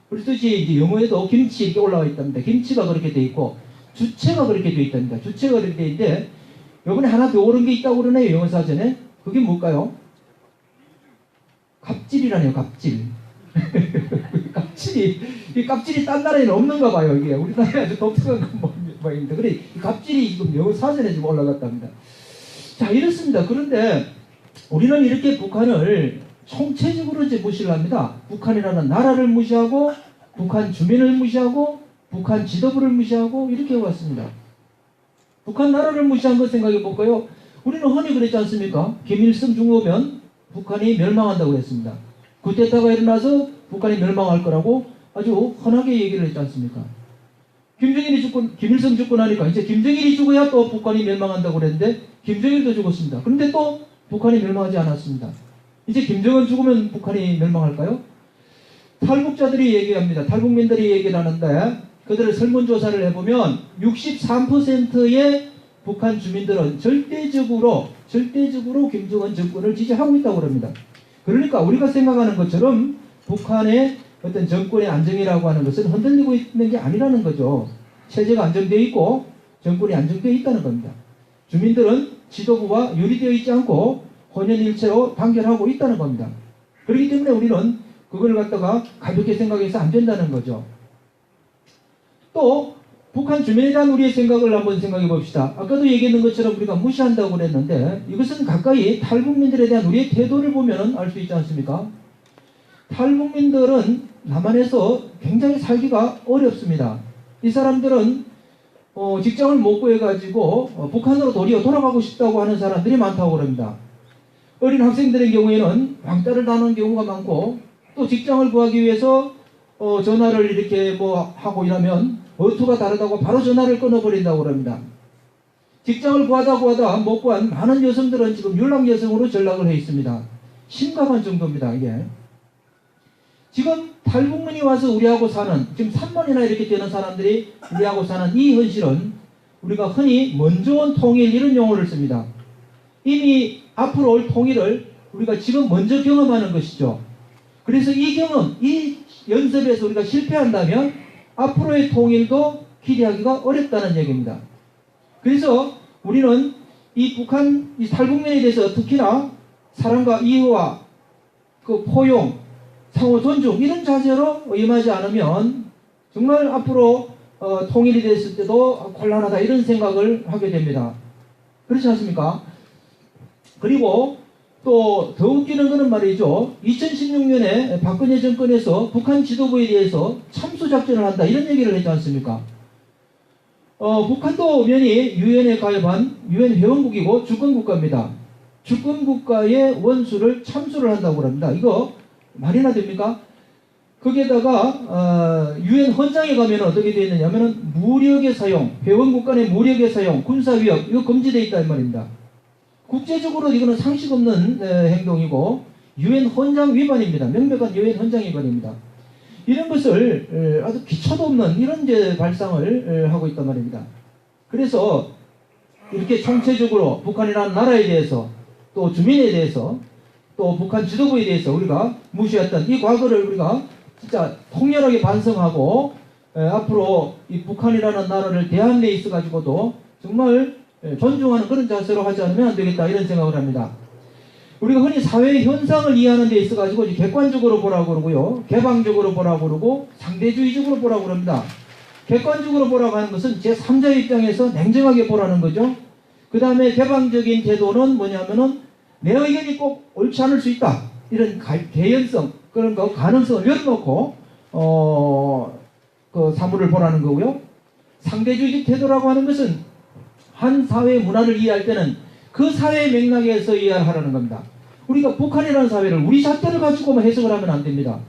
그렇듯이 이제 영어에도 김치 이렇게 올라와 있답니다. 김치가 그렇게 되어 있고, 주체가 그렇게 되어 있답니다. 주체가 그렇게 되어 있는데, 요번에 하나 더 옳은 게 있다고 그러네요. 영어 사전에. 그게 뭘까요? 갑질이라네요. 갑질. 이 갑질이 딴 나라에는 없는가 봐요. 이게 우리나라에 아주 독특한 모양입니다. 그래, 이 갑질이 지금 영어 사전에 지금 올라갔답니다. 자, 이렇습니다. 그런데 우리는 이렇게 북한을 총체적으로 이제 무시를 합니다. 북한이라는 나라를 무시하고, 북한 주민을 무시하고, 북한 지도부를 무시하고 이렇게 해왔습니다. 북한 나라를 무시한 거 생각해 볼까요? 우리는 흔히 그랬지 않습니까? 김일성 중후면 북한이 멸망한다고 했습니다. 쿠데타가 일어나서 북한이 멸망할 거라고 아주 흔하게 얘기를 했지 않습니까? 김일성 죽고 나니까 이제 김정일이 죽어야 또 북한이 멸망한다고 그랬는데 김정일도 죽었습니다. 그런데 또 북한이 멸망하지 않았습니다. 이제 김정은 죽으면 북한이 멸망할까요? 탈북자들이 얘기합니다. 탈북민들이 얘기를 하는데 그들을 설문조사를 해보면 63%의 북한 주민들은 절대적으로 김정은 정권을 지지하고 있다고 합니다. 그러니까 우리가 생각하는 것처럼 북한의 어떤 정권의 안정이라고 하는 것은 흔들리고 있는 게 아니라는 거죠. 체제가 안정되어 있고 정권이 안정되어 있다는 겁니다. 주민들은 지도부와 유리되어 있지 않고 혼연일체로 단결하고 있다는 겁니다. 그렇기 때문에 우리는 그걸 갖다가 가볍게 생각해서 안 된다는 거죠. 또 북한 주민에 대한 우리의 생각을 한번 생각해 봅시다. 아까도 얘기했는 것처럼 우리가 무시한다고 그랬는데 이것은 가까이 탈북민들에 대한 우리의 태도를 보면 알 수 있지 않습니까? 탈북민들은 남한에서 굉장히 살기가 어렵습니다. 이 사람들은 직장을 못 구해가지고 북한으로 도리어 돌아가고 싶다고 하는 사람들이 많다고 합니다. 어린 학생들의 경우에는 왕따를 당하는 경우가 많고 또 직장을 구하기 위해서 전화를 이렇게 하고 이러면 어투가 다르다고 바로 전화를 끊어버린다고 합니다. 직장을 구하다 못 구한 많은 여성들은 지금 유랑 여성으로 전락을 해 있습니다. 심각한 정도입니다. 이게 지금 탈북민이 와서 우리하고 사는 지금 3만이나 이렇게 되는 사람들이 우리하고 사는 이 현실은 우리가 흔히 먼저 온 통일 이런 용어를 씁니다. 이미 앞으로 올 통일을 우리가 지금 먼저 경험하는 것이죠. 그래서 이 경험, 이 연습에서 우리가 실패한다면 앞으로의 통일도 기대하기가 어렵다는 얘기입니다. 그래서 우리는 이 북한, 이 탈북민에 대해서 특히나 사랑과 이해와 그 포용, 상호 존중 이런 자세로 임하지 않으면 정말 앞으로 통일이 됐을 때도 곤란하다 이런 생각을 하게 됩니다. 그렇지 않습니까? 그리고 또 더 웃기는 것은 말이죠. 2016년에 박근혜 정권에서 북한 지도부에 대해서 참수작전을 한다 이런 얘기를 했지 않습니까? 북한도 엄연히 유엔에 가입한 유엔 회원국이고 주권국가입니다. 주권국가의 원수를 참수를 한다고 합니다. 이거 말이나 됩니까? 거기에다가 유엔 헌장에 가면 어떻게 되어 있느냐면은 무력의 사용, 회원국 간의 무력의 사용, 군사 위협 이거 금지되어 있다 이 말입니다. 국제적으로 이거는 상식 없는 행동이고 유엔 헌장 위반입니다. 명백한 유엔 헌장 위반입니다. 이런 것을 아주 기초도 없는 이런 이제 발상을 하고 있단 말입니다. 그래서 이렇게 총체적으로 북한이라는 나라에 대해서 또 주민에 대해서 또 북한 지도부에 대해서 우리가 무시했던 이 과거를 우리가 진짜 통렬하게 반성하고 앞으로 이 북한이라는 나라를 대하는 데 있어 가지고도 정말 존중하는 그런 자세로 하지 않으면 안 되겠다 이런 생각을 합니다. 우리가 흔히 사회 현상을 이해하는 데 있어 가지고 객관적으로 보라고 그러고요, 개방적으로 보라고 그러고 상대주의적으로 보라고 그럽니다. 객관적으로 보라고 하는 것은 제3자의 입장에서 냉정하게 보라는 거죠. 그 다음에 개방적인 태도는 뭐냐면은 내 의견이 꼭 옳지 않을 수 있다. 이런 개연성, 그런 거 가능성을 열어놓고 그 사물을 보라는 거고요. 상대주의적 태도라고 하는 것은 한 사회의 문화를 이해할 때는 그 사회의 맥락에서 이해하라는 겁니다. 우리가 북한이라는 사회를 우리 잣대를 가지고만 해석을 하면 안 됩니다.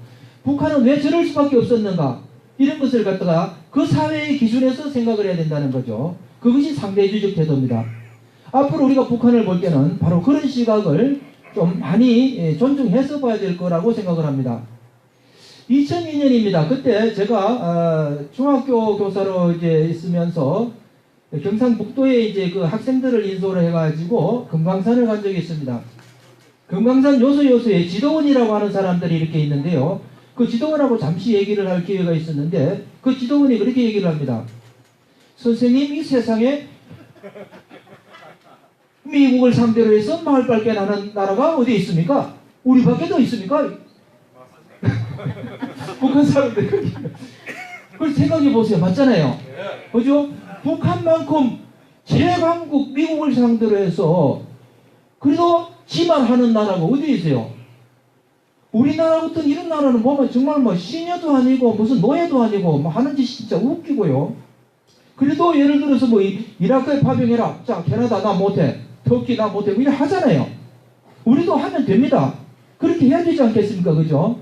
북한은 왜 저럴 수밖에 없었는가? 이런 것을 갖다가 그 사회의 기준에서 생각을 해야 된다는 거죠. 그것이 상대주의적 태도입니다. 앞으로 우리가 북한을 볼 때는 바로 그런 시각을 좀 많이 존중해서 봐야 될 거라고 생각을 합니다. 2002년입니다. 그때 제가 중학교 교사로 이제 있으면서 경상북도에 이제 그 학생들을 인솔을 해가지고 금강산을 간 적이 있습니다. 금강산 요소요소에 지도원이라고 하는 사람들이 이렇게 있는데요. 그 지도원하고 잠시 얘기를 할 기회가 있었는데 그 지도원이 그렇게 얘기를 합니다. 선생님, 이 세상에 미국을 상대로 해서 마을 발견하는 나라가 어디 있습니까? 우리밖에 더 있습니까? 북한 사람들 그걸 생각해 보세요. 맞잖아요. 그죠? 북한만큼 제강국 미국을 상대로 해서 그래도 지만 하는 나라가 어디 있어요? 우리나라 같은 이런 나라는 보면 정말 뭐 시녀도 아니고 무슨 노예도 아니고 뭐 하는 짓이 진짜 웃기고요. 그래도 예를 들어서 뭐 이라크에 파병해라. 자, 캐나다 나 못해. 터키 나 못해. 이렇게 하잖아요. 우리도 하면 됩니다. 그렇게 해야 되지 않겠습니까? 그죠?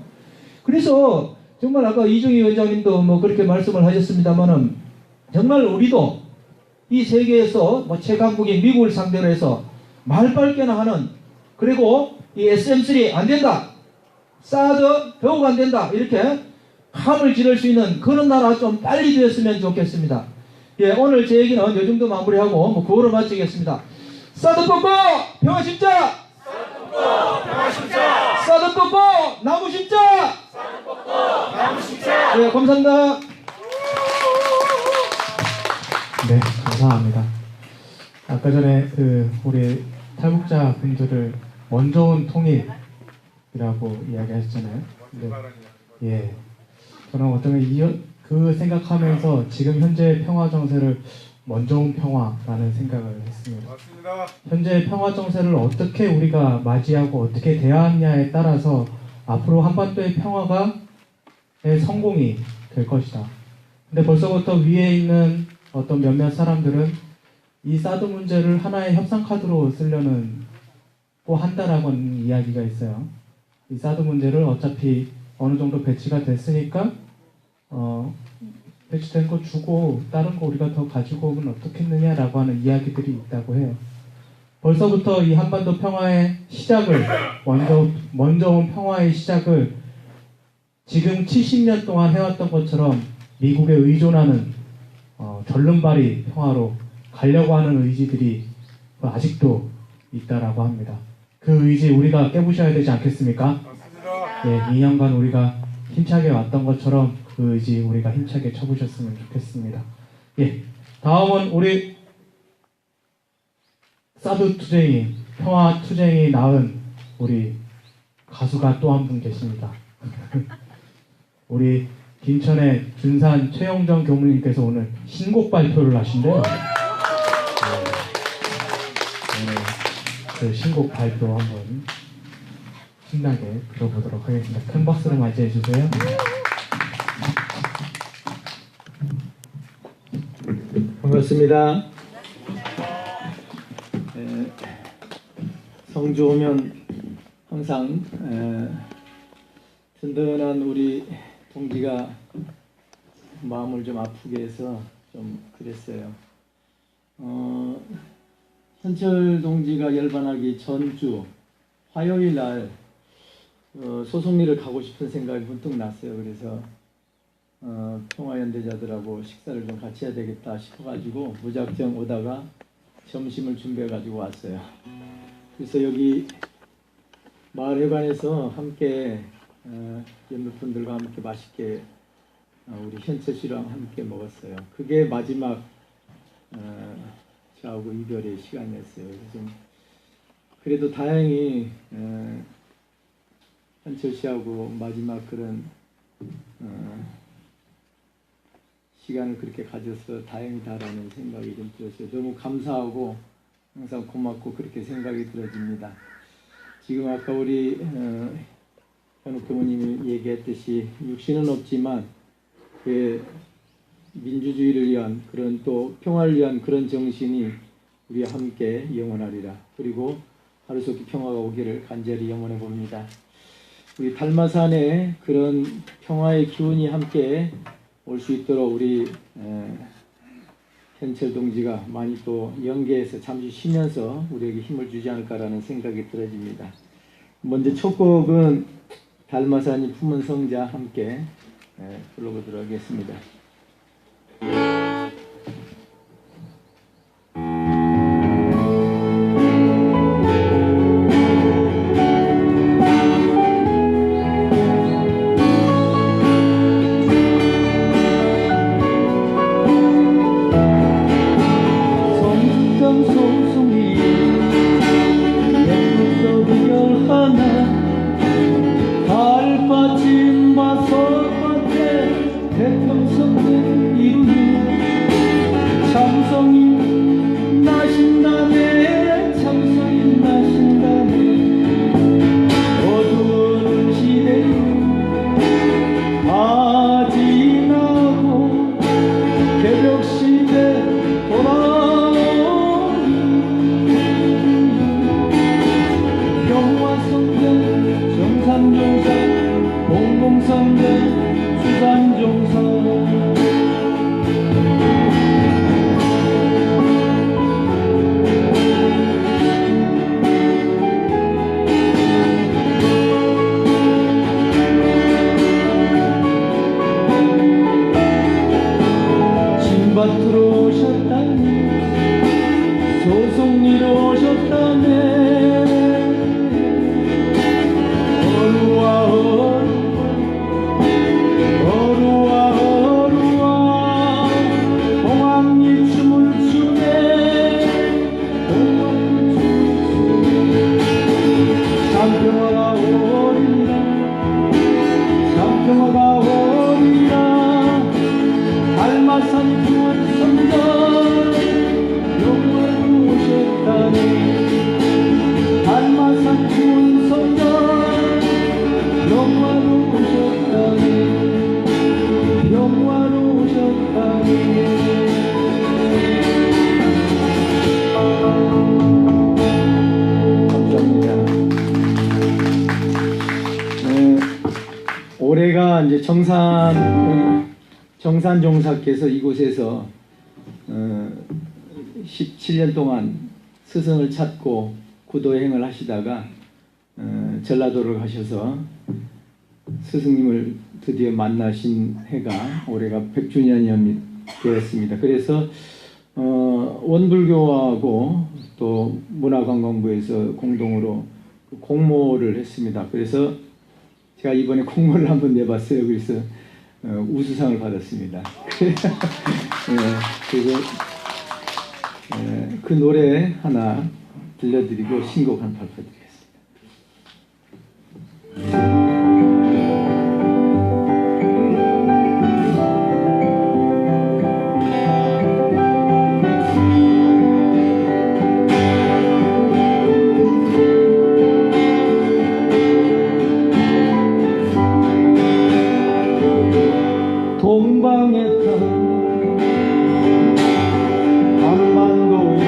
그래서 정말 아까 이종희 위원장님도 뭐 그렇게 말씀을 하셨습니다만은 정말 우리도 이 세계에서 뭐 최강국인 미국을 상대로 해서 말빨개나 하는, 그리고 이 SM3 안 된다. 사드 더욱 안 된다. 이렇게 함을 지를 수 있는 그런 나라 좀 빨리 되었으면 좋겠습니다. 예, 오늘 제 얘기는 이 정도 마무리하고 뭐 그거로 마치겠습니다. 사드 뽑고 평화 심자! 사드 뽑고 평화 심자! 사드 뽑고 나무 심자! 사드 뽑고 나무 심자! 네, 감사합니다. 네, 감사합니다. 아까 전에 그 우리 탈북자 분들을 먼저 온 통일이라고 이야기하셨잖아요. 근데, 예, 저는 어떤 그 생각하면서 지금 현재 평화 정세를 먼저 온 평화라는 생각을 했습니다. 맞습니다. 현재 평화 정세를 어떻게 우리가 맞이하고 어떻게 대하느냐에 따라서 앞으로 한반도의 평화가 성공이 될 것이다. 근데 벌써부터 위에 있는 어떤 몇몇 사람들은 이 사드 문제를 하나의 협상 카드로 쓰려는 고 한다라고 하는 이야기가 있어요. 이 사드 문제를 어차피 어느 정도 배치가 됐으니까 배치된 거 주고 다른 거 우리가 더 가지고 오면 어떻겠느냐라고 하는 이야기들이 있다고 해요. 벌써부터 이 한반도 평화의 시작을 먼저 온 평화의 시작을 지금 70년 동안 해왔던 것처럼 미국에 의존하는 절름발이 평화로 가려고 하는 의지들이 아직도 있다라고 합니다. 그 의지 우리가 깨부셔야 되지 않겠습니까? 맞습니다. 예, 2년간 우리가 힘차게 왔던 것처럼 그 의지 우리가 힘차게 쳐보셨으면 좋겠습니다. 예, 다음은 우리 사드 투쟁이, 평화 투쟁이 낳은 우리 가수가 또 한 분 계십니다. 우리 김천의 준산 최영정 교무님께서 오늘 신곡 발표를 하신대요. 오늘 그 신곡 발표 한번 신나게 들어보도록 하겠습니다. 큰 박수로 맞이해 주세요. 반갑습니다. 성주 오면 항상 든든한 우리 동지가 마음을 좀 아프게 해서 좀 그랬어요. 현철 동지가 열반하기 전주 화요일 날 소송리를 가고 싶은 생각이 문득 났어요. 그래서 평화연대자들하고 식사를 좀 같이 해야 되겠다 싶어가지고 무작정 오다가 점심을 준비해가지고 왔어요. 그래서 여기 마을회관에서 함께 몇몇 분들과 함께 맛있게 우리 현철 씨랑 함께 먹었어요. 그게 마지막 저하고 이별의 시간이었어요. 그래서 그래도 다행히 현철 씨하고 마지막 그런 시간을 그렇게 가져서 다행이다라는 생각이 좀 들었어요. 너무 감사하고 항상 고맙고 그렇게 생각이 들어집니다. 지금 아까 우리 현욱 교무님이 얘기했듯이 육신은 없지만 그 민주주의를 위한 그런 또 평화를 위한 그런 정신이 우리와 함께 영원하리라. 그리고 하루속히 평화가 오기를 간절히 영원해 봅니다. 우리 달마산에 그런 평화의 기운이 함께 올 수 있도록 우리 현철 동지가 많이 또 연계해서 잠시 쉬면서 우리에게 힘을 주지 않을까라는 생각이 들어집니다. 먼저 첫 곡은 달마산이 품은 성자 함께 불러보도록 하겠습니다. 밭으로 오셨다네 소송리로 오셨다네 어루와 어루와 봉황리 춤을 추네 봉황리 춤을 추네 장평화가 오리라 장평화가 오리라 달마산 품은 성자 영원히 오셨다네 달마산 품은 성자 영원히 오셨다네 영원히 오셨다네 감사합니다. 올해가 이제 정산종사께서 이곳에서 17년 동안 스승을 찾고 구도행을 하시다가 전라도를 가셔서 스승님을 드디어 만나신 해가 올해가 100주년이 되었습니다. 그래서 원불교하고 또 문화관광부에서 공동으로 공모를 했습니다. 그래서 제가 이번에 공모를 한번 내봤어요. 그래서 우수상을 받았습니다. 그리고 그 노래 하나 들려드리고 신곡 한 발표드리겠습니다. 동방의 땅 한반도에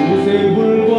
주세불과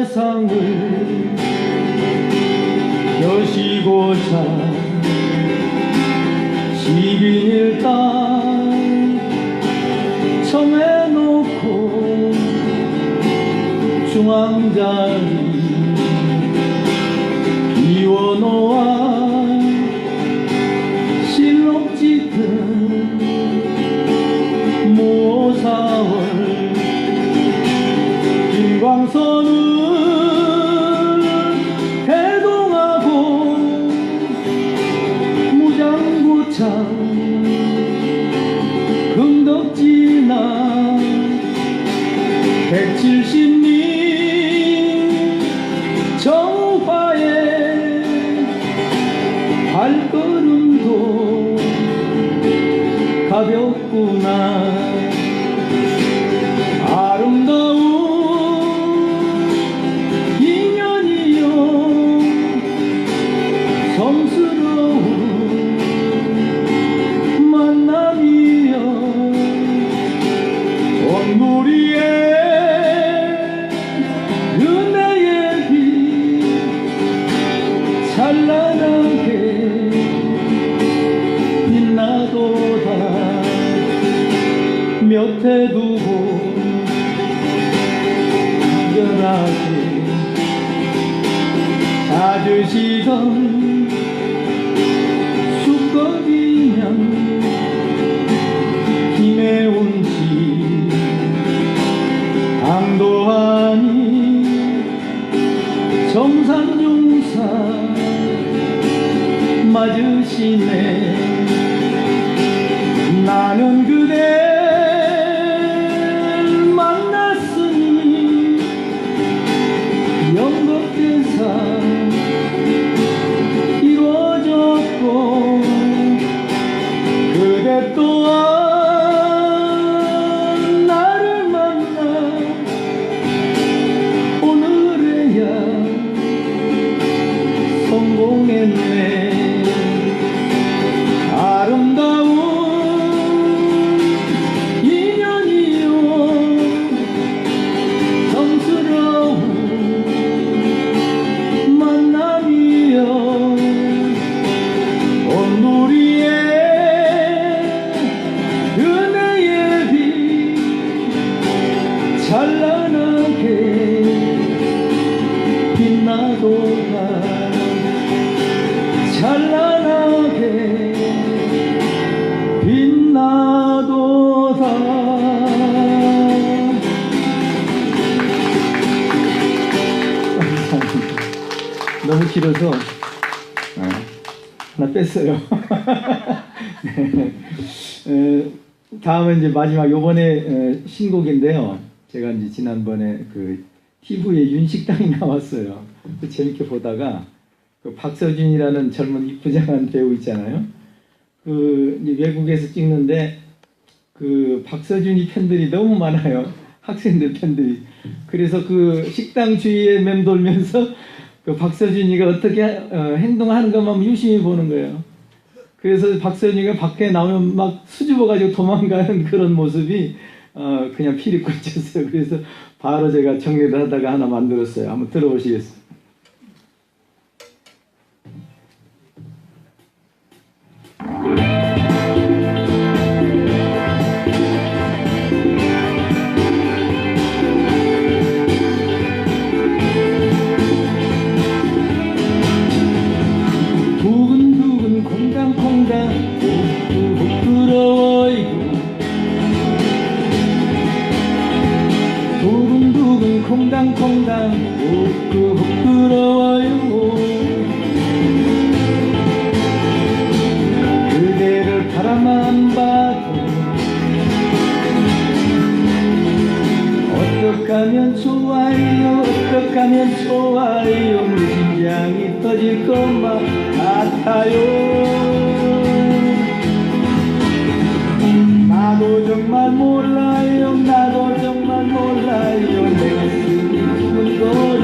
세상을 여시고자 12일 땅 정해놓고 중앙자리 비워놓아 실록 짙은 모사월 김광선은 대동하고 무장고창 금덕지나 170리 정화의 발걸음도 가볍구나. 아름다운 인연이여 성스러운 만남이여 온누리의 은혜의 빛 찬란하게 빛나도다. 몇 해 두고 안전하게 찾으시던 수컷이면 김해운 씨 강도하니 정산용사 맞으시네. 나는 그대 만났으니 영겁대사 이루어졌고 그대 또한 나를 만나 오늘에야 성공했네. 아름다운 인연이요 성스러운 만남이여 온누리의 은혜의 빛 찬란하게 빛나도다. 찬란하게 빛나도다. 너무 길어서 하나 뺐어요. 네. 다음은 이제 마지막 요번에 신곡인데요. 제가 이제 지난번에 그 TV에 윤식당이 나왔어요. 재밌게 보다가 그 박서준이라는 젊은 이쁘장한 배우 있잖아요. 그 이제 외국에서 찍는데 그 박서준이 팬들이 너무 많아요. 학생들 팬들이. 그래서 그 식당 주위에 맴돌면서 그 박서준이가 어떻게 행동하는 것만 유심히 보는 거예요. 그래서 박서준이가 밖에 나오면 막 수줍어가지고 도망가는 그런 모습이 그냥 피리 꽂혔어요. 그래서 바로 제가 정리를 하다가 하나 만들었어요. 한번 들어보시겠어요? 두근두근 콩당콩당 훅훅 부러워이고 두근두근 콩당콩당 훅훅 부러워요. 그대를 바라만 봐도 어떡하면 좋아요 어떡하면 좋아요. 내 심장이 터질 것만 같아요. 나도 정말 몰라요 나도 정말 몰라요. 내 가슴이 두근거려.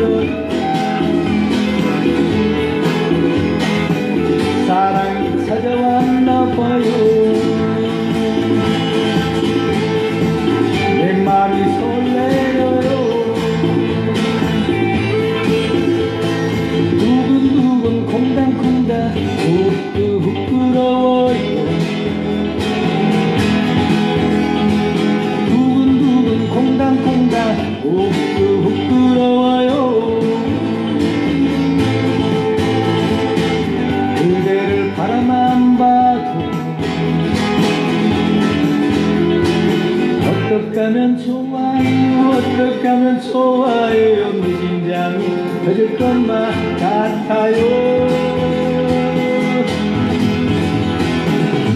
사랑이 찾아왔나 봐요. 내 맘이 설레요. 어떡하면 좋아요 어떡하면 좋아요 내 심장이 터질 것만 같아요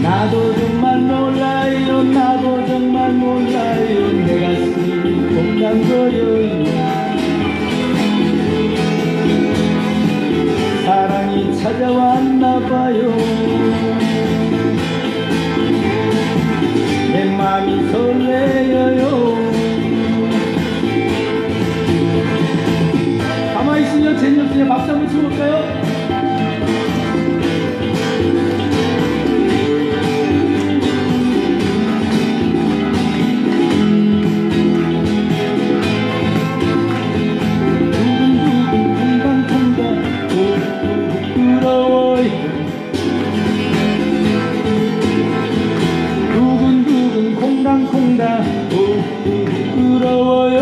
나도 정말 몰라요 나도 정말 몰라요 내 가슴이 콩당거려요 사랑이 찾아왔나봐요 내 맘이 설레요 가만히 있으면 재미없으니 박수 한번 쳐볼까요? 콩당 부끄러워요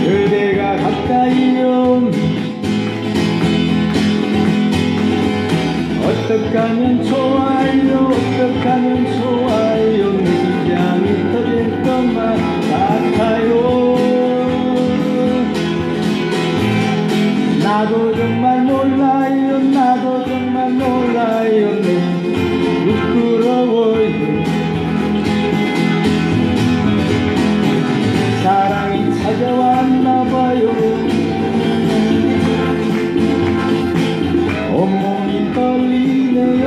그대가 가까이 오면 어떡하면 좋아요 어떡하면 좋아요 내 심장이 터질 것만 같아요 나도 정말 몰라요 나도 정말 몰라요 부끄러워요 사랑이 찾아왔나봐요 온몸이 떨리네요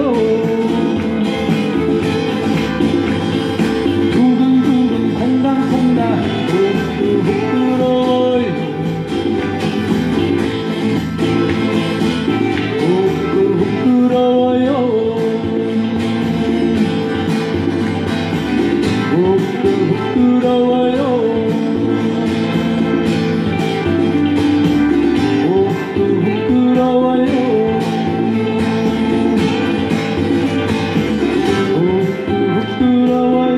두근두근 콩당콩당 부끄러워요 부끄러워요 부끄러워요 부끄러워요 부끄러워요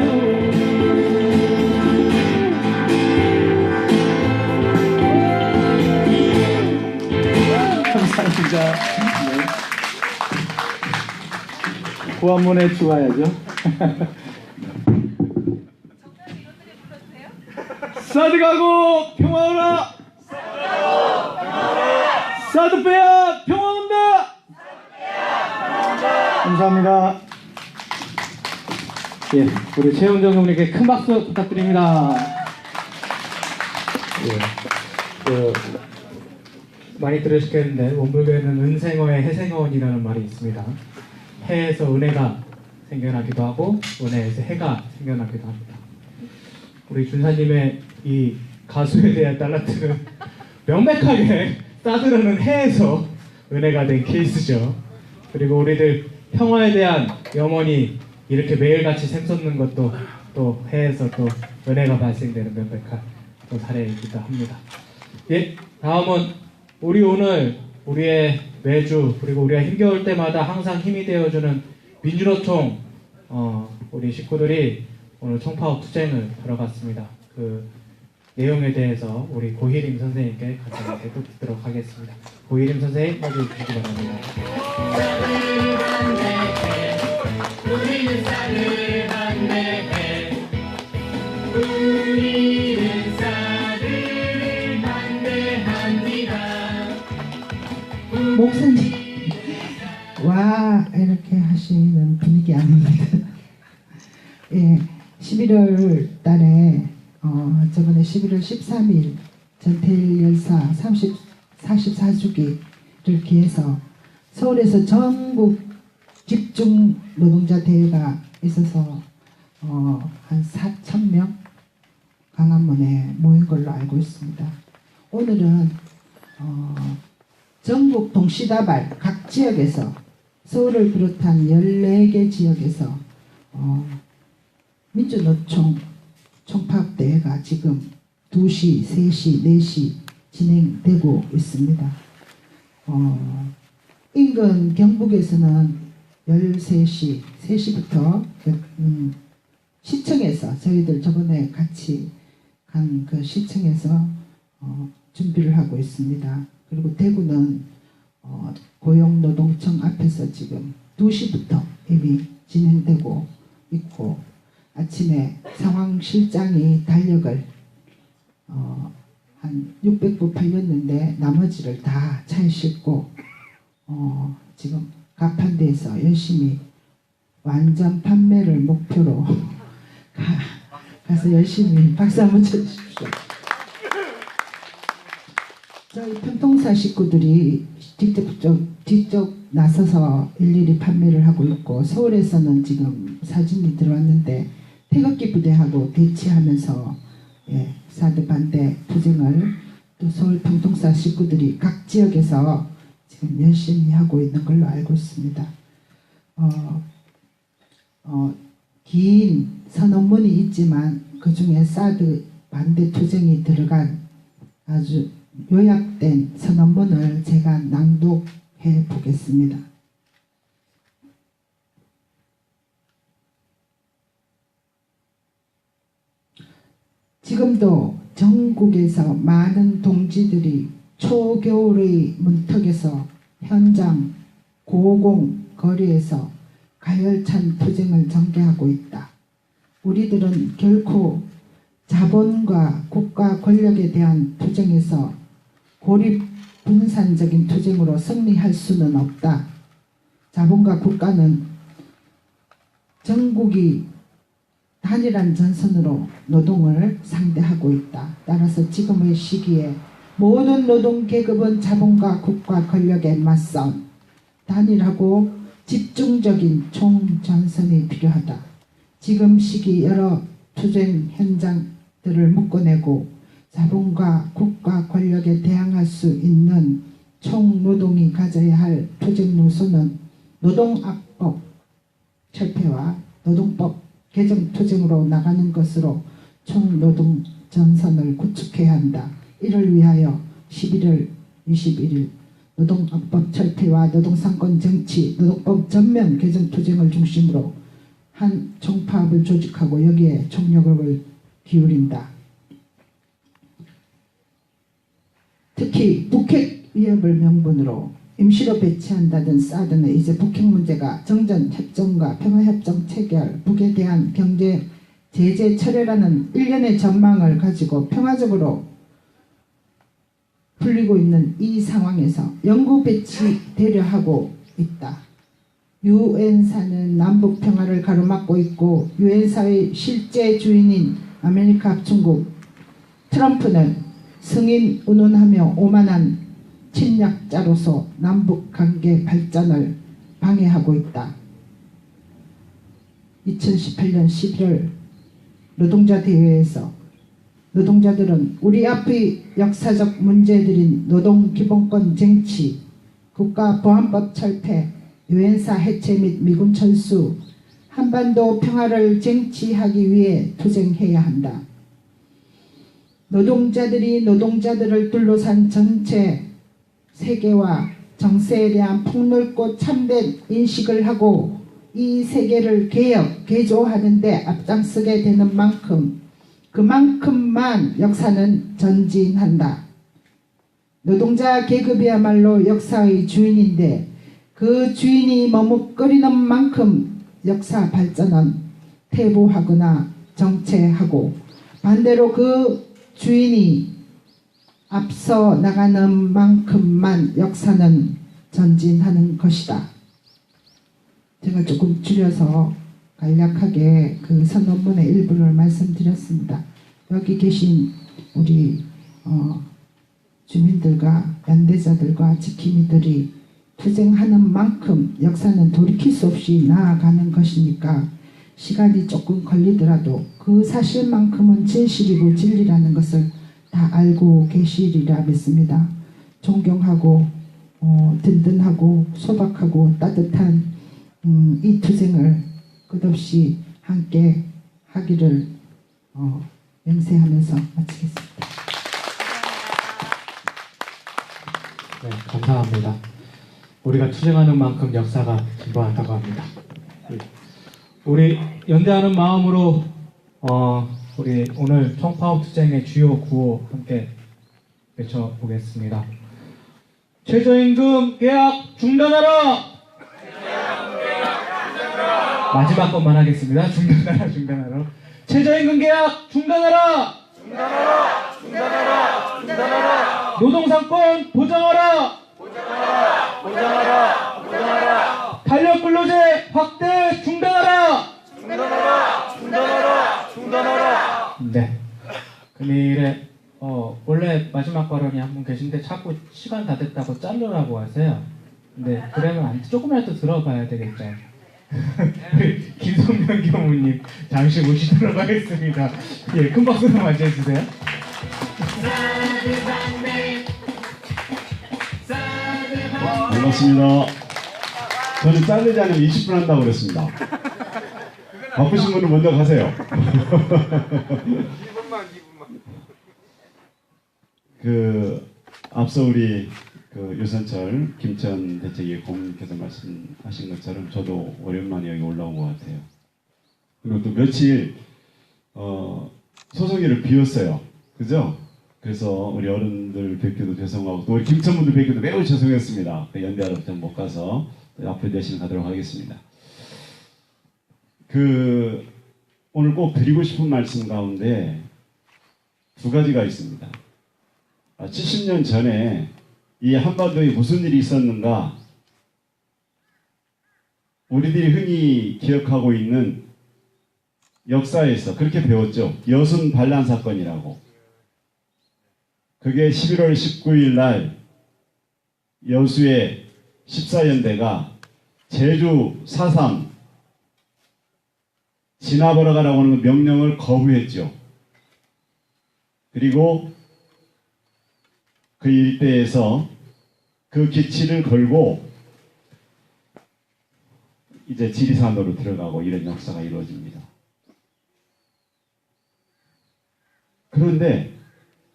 감사합니다. 네. 고한문에 좋아야죠. 사드가고 평화오라 사드페야 평화온다 감사합니다. 예, 우리 최용정 형님께 큰 박수 부탁드립니다. 예, 많이 들으셨겠는데 원불교에는 은생어에 해생어원이라는 말이 있습니다. 해에서 은혜가 생겨나기도 하고 은혜에서 해가 생겨나기도 합니다. 우리 준사님의 이 가수에 대한 달라트는 명백하게 사드라는 해에서 은혜가 된 케이스죠. 그리고 우리들 평화에 대한 염원이 이렇게 매일같이 샘솟는 것도 또 해에서 또 은혜가 발생되는 명백한 또 사례이기도 합니다. 예, 다음은 우리 오늘 우리의 매주 그리고 우리가 힘겨울 때마다 항상 힘이 되어주는 민주노총 우리 식구들이 오늘 총파업 투쟁을 벌여갔습니다. 그 내용에 대해서 우리 고희림 선생님께 간단하게 듣도록 하겠습니다. 고희림 선생님 해주시기 바랍니다. 우리는 쌀을 반대해 우리는 쌀을 반대합니다. 목사님 와 이렇게 하시는 분위기 아닙니다. 예, 11월 달에 저번에 11월 13일 전태일 열사 44주기를 기해서 서울에서 전국 집중 노동자 대회가 있어서 한 4,000명 광화문에 모인 걸로 알고 있습니다. 오늘은 전국 동시다발 각 지역에서 서울을 비롯한 14개 지역에서 민주노총 총파업 대회가 지금 2시, 3시, 4시 진행되고 있습니다. 인근 경북에서는 13시, 3시부터 시청에서 저희들 저번에 같이 간 그 시청에서 준비를 하고 있습니다. 그리고 대구는 고용노동청 앞에서 지금 2시부터 이미 진행되고 있고 아침에 상황실장이 달력을 한 600부 팔렸는데 나머지를 다 차에 싣고 지금 가판대에서 열심히 완전 판매를 목표로 가서 열심히 박수 한번 쳐주십시오. 저희 평통사 식구들이 직접 나서서 일일이 판매를 하고 있고 서울에서는 지금 사진이 들어왔는데 태극기 부대하고 대치하면서 사드 반대 투쟁을 또 서울 평통사 식구들이 각 지역에서 지금 열심히 하고 있는 걸로 알고 있습니다. 긴 선언문이 있지만 그 중에 사드 반대 투쟁이 들어간 아주 요약된 선언문을 제가 낭독해 보겠습니다. 지금도 전국에서 많은 동지들이 초겨울의 문턱에서 현장, 고공, 거리에서 가열찬 투쟁을 전개하고 있다. 우리들은 결코 자본과 국가 권력에 대한 투쟁에서 고립 분산적인 투쟁으로 승리할 수는 없다. 자본과 국가는 전국이 단일한 전선으로 노동을 상대하고 있다. 따라서 지금의 시기에 모든 노동 계급은 자본과 국가 권력에 맞선 단일하고 집중적인 총전선이 필요하다. 지금 시기 여러 투쟁 현장들을 묶어내고 자본과 국가 권력에 대항할 수 있는 총노동이 가져야 할 투쟁 노선은 노동악법 철폐와 노동법 개정 투쟁으로 나가는 것으로 총노동 전선을 구축해야 한다. 이를 위하여 11월 21일 노동악법 철폐와 노동상권 정치, 노동법 전면 개정 투쟁을 중심으로 한 총파업을 조직하고 여기에 총력을 기울인다. 특히 북핵 위협을 명분으로 임시로 배치한다던 사드는 이제 북핵 문제가 정전협정과 평화협정 체결, 북에 대한 경제 제재 철회라는 일련의 전망을 가지고 평화적으로 풀리고 있는 이 상황에서 영구 배치되려 하고 있다. 유엔사는 남북 평화를 가로막고 있고 유엔사의 실제 주인인 아메리카 합중국 트럼프는 승인 운운하며 오만한 침략자로서 남북 관계 발전을 방해하고 있다. 2018년 11월 노동자 대회에서 노동자들은 우리 앞의 역사적 문제들인 노동기본권 쟁취, 국가보안법 철폐, 유엔사 해체 및 미군 철수, 한반도 평화를 쟁취하기 위해 투쟁해야 한다. 노동자들이 노동자들을 둘러싼 전체 세계와 정세에 대한 폭넓고 참된 인식을 하고 이 세계를 개혁, 개조하는 데 앞장서게 되는 만큼 그만큼만 역사는 전진한다. 노동자 계급이야말로 역사의 주인인데 그 주인이 머뭇거리는 만큼 역사 발전은 퇴보하거나 정체하고 반대로 그 주인이 앞서 나가는 만큼만 역사는 전진하는 것이다. 제가 조금 줄여서 간략하게 그 선언문의 일부를 말씀드렸습니다. 여기 계신 우리 주민들과 연대자들과 지킴이들이 투쟁하는 만큼 역사는 돌이킬 수 없이 나아가는 것이니까 시간이 조금 걸리더라도 그 사실만큼은 진실이고 진리라는 것을 다 알고 계시리라 믿습니다. 존경하고 든든하고 소박하고 따뜻한 이 투쟁을 끝없이 함께 하기를 맹세하면서 마치겠습니다. 네, 감사합니다. 우리가 투쟁하는 만큼 역사가 진보한다고 합니다. 우리 연대하는 마음으로 우리 오늘 총파업 투쟁의 주요 구호 함께 외쳐보겠습니다. 최저임금 계약 중단하라! 마지막 것만 하겠습니다. 중단하라, 중단하라. 최저임금 계약 중단하라! 중단하라! 중단하라! 중단하라! 노동상권 보장하라! 보장하라! 보장하라! 보장하라! 탄력근로제 확대 중단하라! 중단하라! 중단하라! 중단하라! 네. 금일에 원래 마지막 발언이 한 분 계신데 자꾸 시간 다 됐다고 자르라고 하세요. 근데 그러면 조금이라도 들어봐야 되겠죠. 김성명 교무님 잠시 모시도록 하겠습니다. 예, 큰 박수로 맞이해주세요. 반갑습니다. 저는 자르지 않으면 20분 한다고 그랬습니다. 바쁘신 분은 먼저 가세요. 2분만. 앞서 우리 유선철 김천 대책위 고문님께서 말씀하신 것처럼 저도 오랜만에 여기 올라온 것 같아요. 그리고 또 며칠 소송일을 비웠어요. 그죠? 그래서 우리 어른들 뵙기도 죄송하고 또 우리 김천분들 뵙기도 매우 죄송했습니다. 연대하러 좀 못 가서 앞으로 대신 가도록 하겠습니다. 오늘 꼭 드리고 싶은 말씀 가운데 두 가지가 있습니다. 70년 전에 이 한반도에 무슨 일이 있었는가? 우리들이 흔히 기억하고 있는 역사에서 그렇게 배웠죠. 여순 반란 사건이라고. 그게 11월 19일 날 여수의 14연대가 제주 4.3 진압하러 가라고 하는 명령을 거부했죠. 그리고 그 일대에서 그 기치를 걸고 이제 지리산으로 들어가고 이런 역사가 이루어집니다. 그런데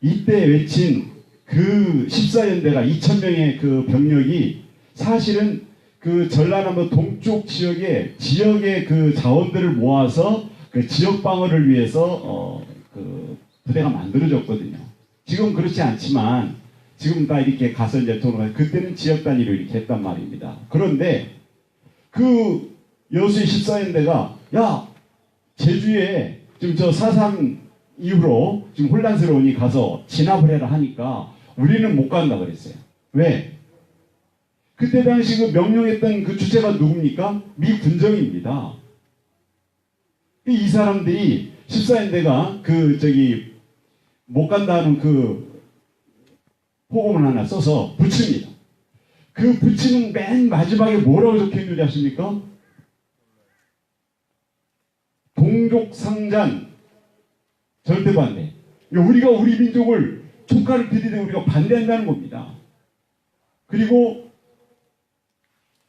이때 외친 그 14연대가 2,000명의 그 병력이 사실은 그 전라남도 동쪽 지역의 그 자원들을 모아서 그 지역 방어를 위해서 그 부대가 만들어졌거든요. 지금 그렇지 않지만 지금 다 이렇게 가서 이제 그때는 지역 단위로 이렇게 했단 말입니다. 그런데 그 여수의 14연대가 야 제주에 지금 저 4.3 이후로 지금 혼란스러우니 가서 진압을 해라 하니까 우리는 못 간다 그랬어요. 왜? 그때 당시 그 명령했던 그 주체가 누굽니까? 미 군정입니다. 이 사람들이 14연대가 못 간다는 그 호금을 하나 써서 붙입니다. 그 붙이는 맨 마지막에 뭐라고 적혀있는지 아십니까? 동족상잔 절대 반대. 우리가 우리 민족을 촉가를 들이대 우리가 반대한다는 겁니다. 그리고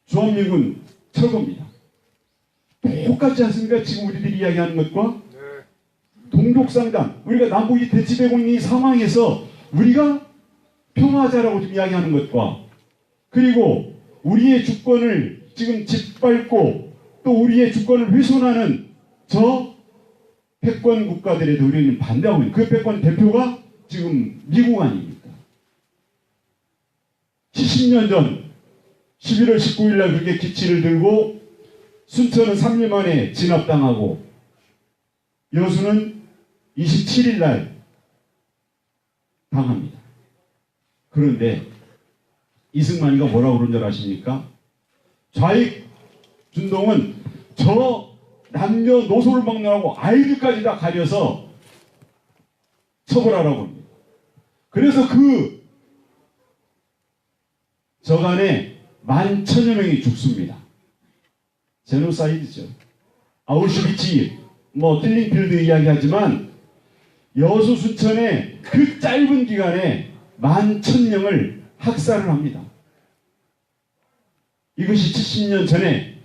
주한미군 철거입니다. 똑같지 않습니까? 지금 우리들이 이야기하는 것과 동족상잔, 우리가 남북이 대치배공이 상황에서 우리가 평화하자라고 지금 이야기하는 것과 그리고 우리의 주권을 지금 짓밟고 또 우리의 주권을 훼손하는 저 패권 국가들에도 우리는 반대하고 있는 그 패권 대표가 지금 미국 아닙니까? 70년 전 11월 19일 날 그렇게 기치를 들고 순천은 3일 만에 진압당하고 여수는 27일 날 당합니다. 그런데 이승만이가 뭐라고 그런 줄 아십니까? 좌익 준동은 저 남녀노소를 막론하고 아이들까지 다 가려서 처벌하라고 합니다. 그래서 그 저간에 11,000여 명이 죽습니다. 제노사이드죠. 아우슈비츠, 틸링필드 이야기하지만 여수 순천에 그 짧은 기간에 11,000명을 학살을 합니다. 이것이 70년 전에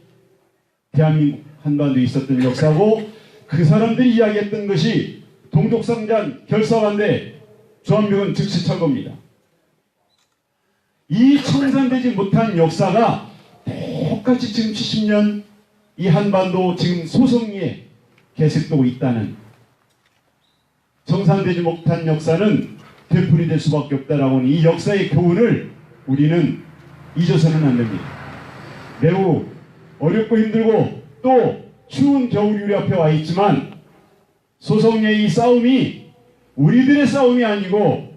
대한민국 한반도에 있었던 역사고 그 사람들이 이야기했던 것이 동족상잔 결사반대 주한미군 즉시 철거입니다. 이 청산되지 못한 역사가 똑같이 지금 70년 이 한반도 지금 소송리에 계속되고 있다는 청산되지 못한 역사는 되풀이될 수밖에 없다라고 하는 이 역사의 교훈을 우리는 잊어서는 안 됩니다. 매우 어렵고 힘들고 또 추운 겨울이 우리 앞에 와 있지만 소송의 이 싸움이 우리들의 싸움이 아니고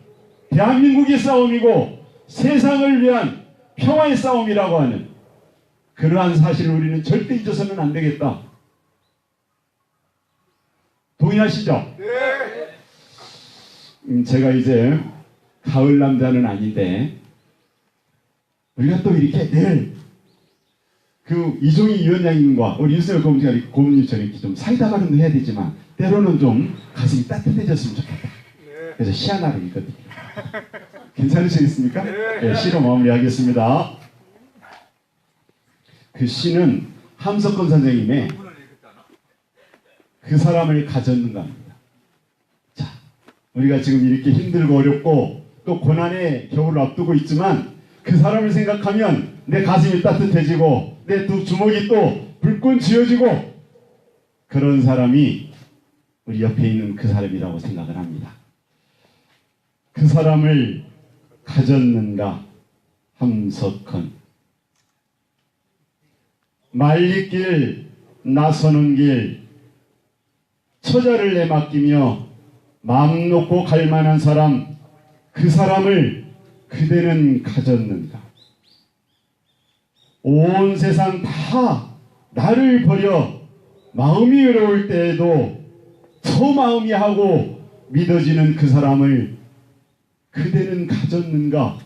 대한민국의 싸움이고 세상을 위한 평화의 싸움이라고 하는 그러한 사실을 우리는 절대 잊어서는 안 되겠다. 동의하시죠? 제가 이제 가을 남자는 아닌데 우리가 또 이렇게 늘 그 이종희 위원장님과 우리 윤석열 고문님처럼 이렇게 좀 사이다 발언도 해야 되지만 때로는 좀 가슴이 따뜻해졌으면 좋겠다. 그래서 시 하나를 읽거든요. 괜찮으시겠습니까? 네, 시로 마무리하겠습니다. 그 시는 함석헌 선생님의 그 사람을 가졌는가 합니다. 자, 우리가 지금 이렇게 힘들고 어렵고 또 고난의 겨울을 앞두고 있지만 그 사람을 생각하면 내 가슴이 따뜻해지고 내 두 주먹이 또 불끈 쥐어지고 그런 사람이 우리 옆에 있는 그 사람이라고 생각을 합니다. 그 사람을 가졌는가? 함석헌. 말리길 나서는 길 처자를 내맡기며 마음 놓고 갈 만한 사람, 그 사람을 그대는 가졌는가? 온 세상 다 나를 버려 마음이 외로울 때에도 저 마음이 하고 믿어지는 그 사람을 그대는 가졌는가?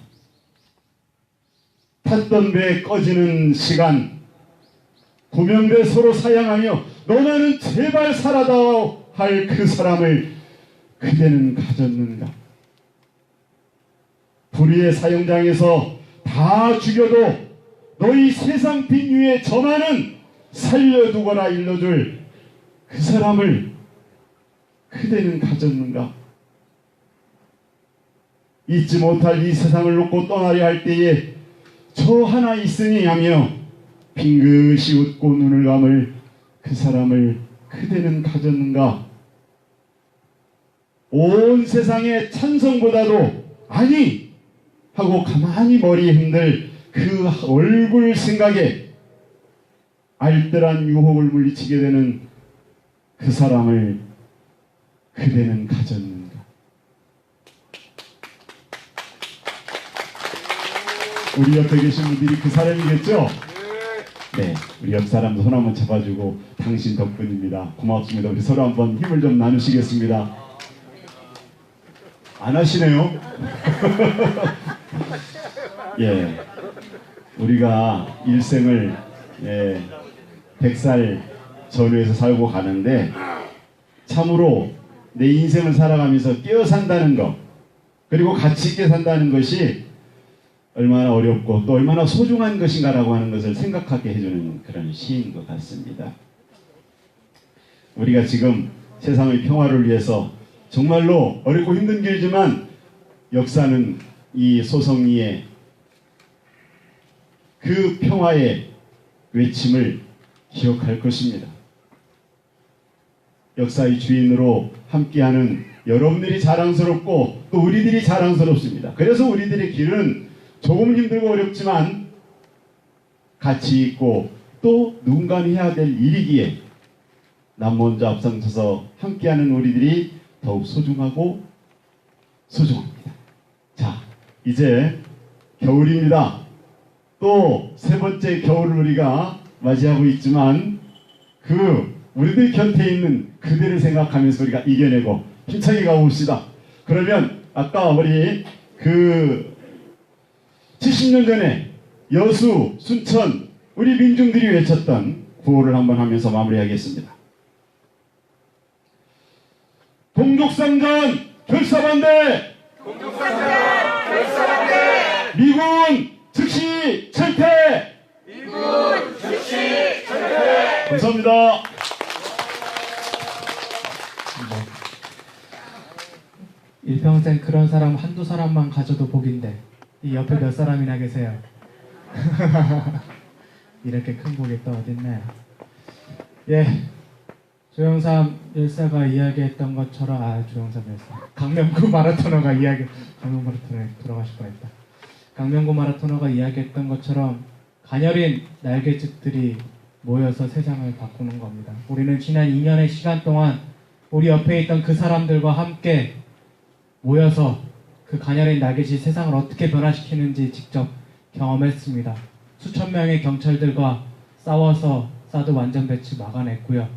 탔던 배 꺼지는 시간, 구명대 서로 사양하며 너나는 제발 살아다오 할 그 사람을 그대는 가졌는가? 불의의 사형장에서 다 죽여도 너희 세상 빈위에 저만은 살려두거라 일러줄 그 사람을 그대는 가졌는가? 잊지 못할 이 세상을 놓고 떠나려 할 때에 저 하나 있으니 하며 빙긋이 웃고 눈을 감을 그 사람을 그대는 가졌는가? 온 세상의 찬성보다도 아니 하고 가만히 머리 흔들 그 얼굴 생각에 알뜰한 유혹을 물리치게 되는 그 사람을 그대는 가졌는가? 우리 옆에 계신 분들이 그 사람이겠죠? 네, 우리 옆 사람도 손 한번 잡아주고 당신 덕분입니다. 고맙습니다. 우리 서로 한번 힘을 좀 나누시겠습니다. 안 하시네요. 예, 우리가 일생을 100살 전후에서 살고 가는데 참으로 내 인생을 살아가면서 깨어 산다는 것 그리고 가치 있게 산다는 것이 얼마나 어렵고 또 얼마나 소중한 것인가라고 하는 것을 생각하게 해주는 그런 시인 것 같습니다. 우리가 지금 세상의 평화를 위해서 정말로 어렵고 힘든 길이지만 역사는 이 소성리의 그 평화의 외침을 기억할 것입니다. 역사의 주인으로 함께하는 여러분들이 자랑스럽고 또 우리들이 자랑스럽습니다. 그래서 우리들의 길은 조금 힘들고 어렵지만 가치 있고 또 누군가는 해야 될 일이기에 남 먼저 앞장서서 함께하는 우리들이 더욱 소중하고 소중합니다. 자, 이제 겨울입니다. 또 세 번째 겨울을 우리가 맞이하고 있지만 그 우리들 곁에 있는 그들을 생각하면서 우리가 이겨내고 힘차게 가봅시다. 그러면 아까 우리 그 70년 전에 여수, 순천 우리 민중들이 외쳤던 구호를 한번 하면서 마무리하겠습니다. 동족상전 결사반대! 동족상전 결사반대! 미군 즉시 철퇴! 미군 즉시 철퇴! 감사합니다. 일평생 그런 사람 한두 사람만 가져도 복인데 이 옆에 몇 사람이나 계세요? 이렇게 큰 복이 또 어딨나요? 예, 조영삼 열사가 이야기했던 것처럼 조영삼 열사 강명구 마라토너가 강명구 마라토너에 돌아가실 뻔했다. 강명구 마라토너가 이야기했던 것처럼 가녀린 날개짓들이 모여서 세상을 바꾸는 겁니다. 우리는 지난 2년의 시간 동안 우리 옆에 있던 그 사람들과 함께 모여서 그 가녀린 날개짓 세상을 어떻게 변화시키는지 직접 경험했습니다. 수천 명의 경찰들과 싸워서 사드 완전 배치 막아냈고요.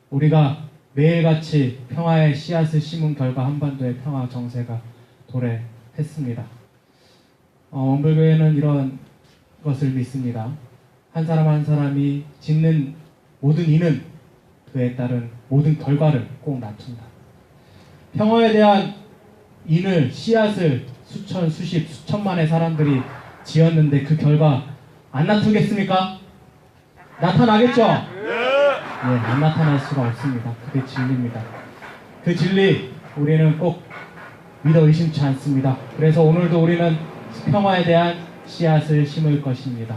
우리가 매일같이 평화의 씨앗을 심은 결과 한반도의 평화 정세가 도래했습니다. 원불교회는 이런 것을 믿습니다. 한 사람 한 사람이 짓는 모든 인은 그에 따른 모든 결과를 꼭 낳습니다. 평화에 대한 인을, 씨앗을 수천, 수십, 수천만의 사람들이 지었는데 그 결과 안 나타나겠습니까? 나타나겠죠? 네, 안 나타날 수가 없습니다. 그게 진리입니다. 그 진리 우리는 꼭 믿어 의심치 않습니다. 그래서 오늘도 우리는 평화에 대한 씨앗을 심을 것입니다.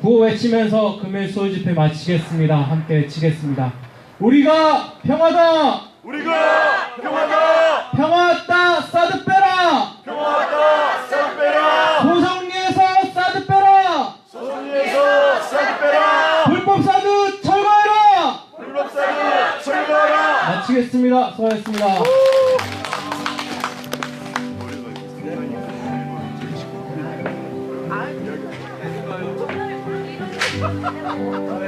구호 외치면서 금일 수요 집회 마치겠습니다. 함께 외치겠습니다. 우리가 평화다! 우리가 평화다! 평화다! 사드 빼라! 평화다! 사드 빼라! 소성리에서 사드 빼라! 소송리에서 사드 빼라! 불법 사드 철거해라! 불법 사드 철거하라! 마치겠습니다. 수고하셨습니다. 아,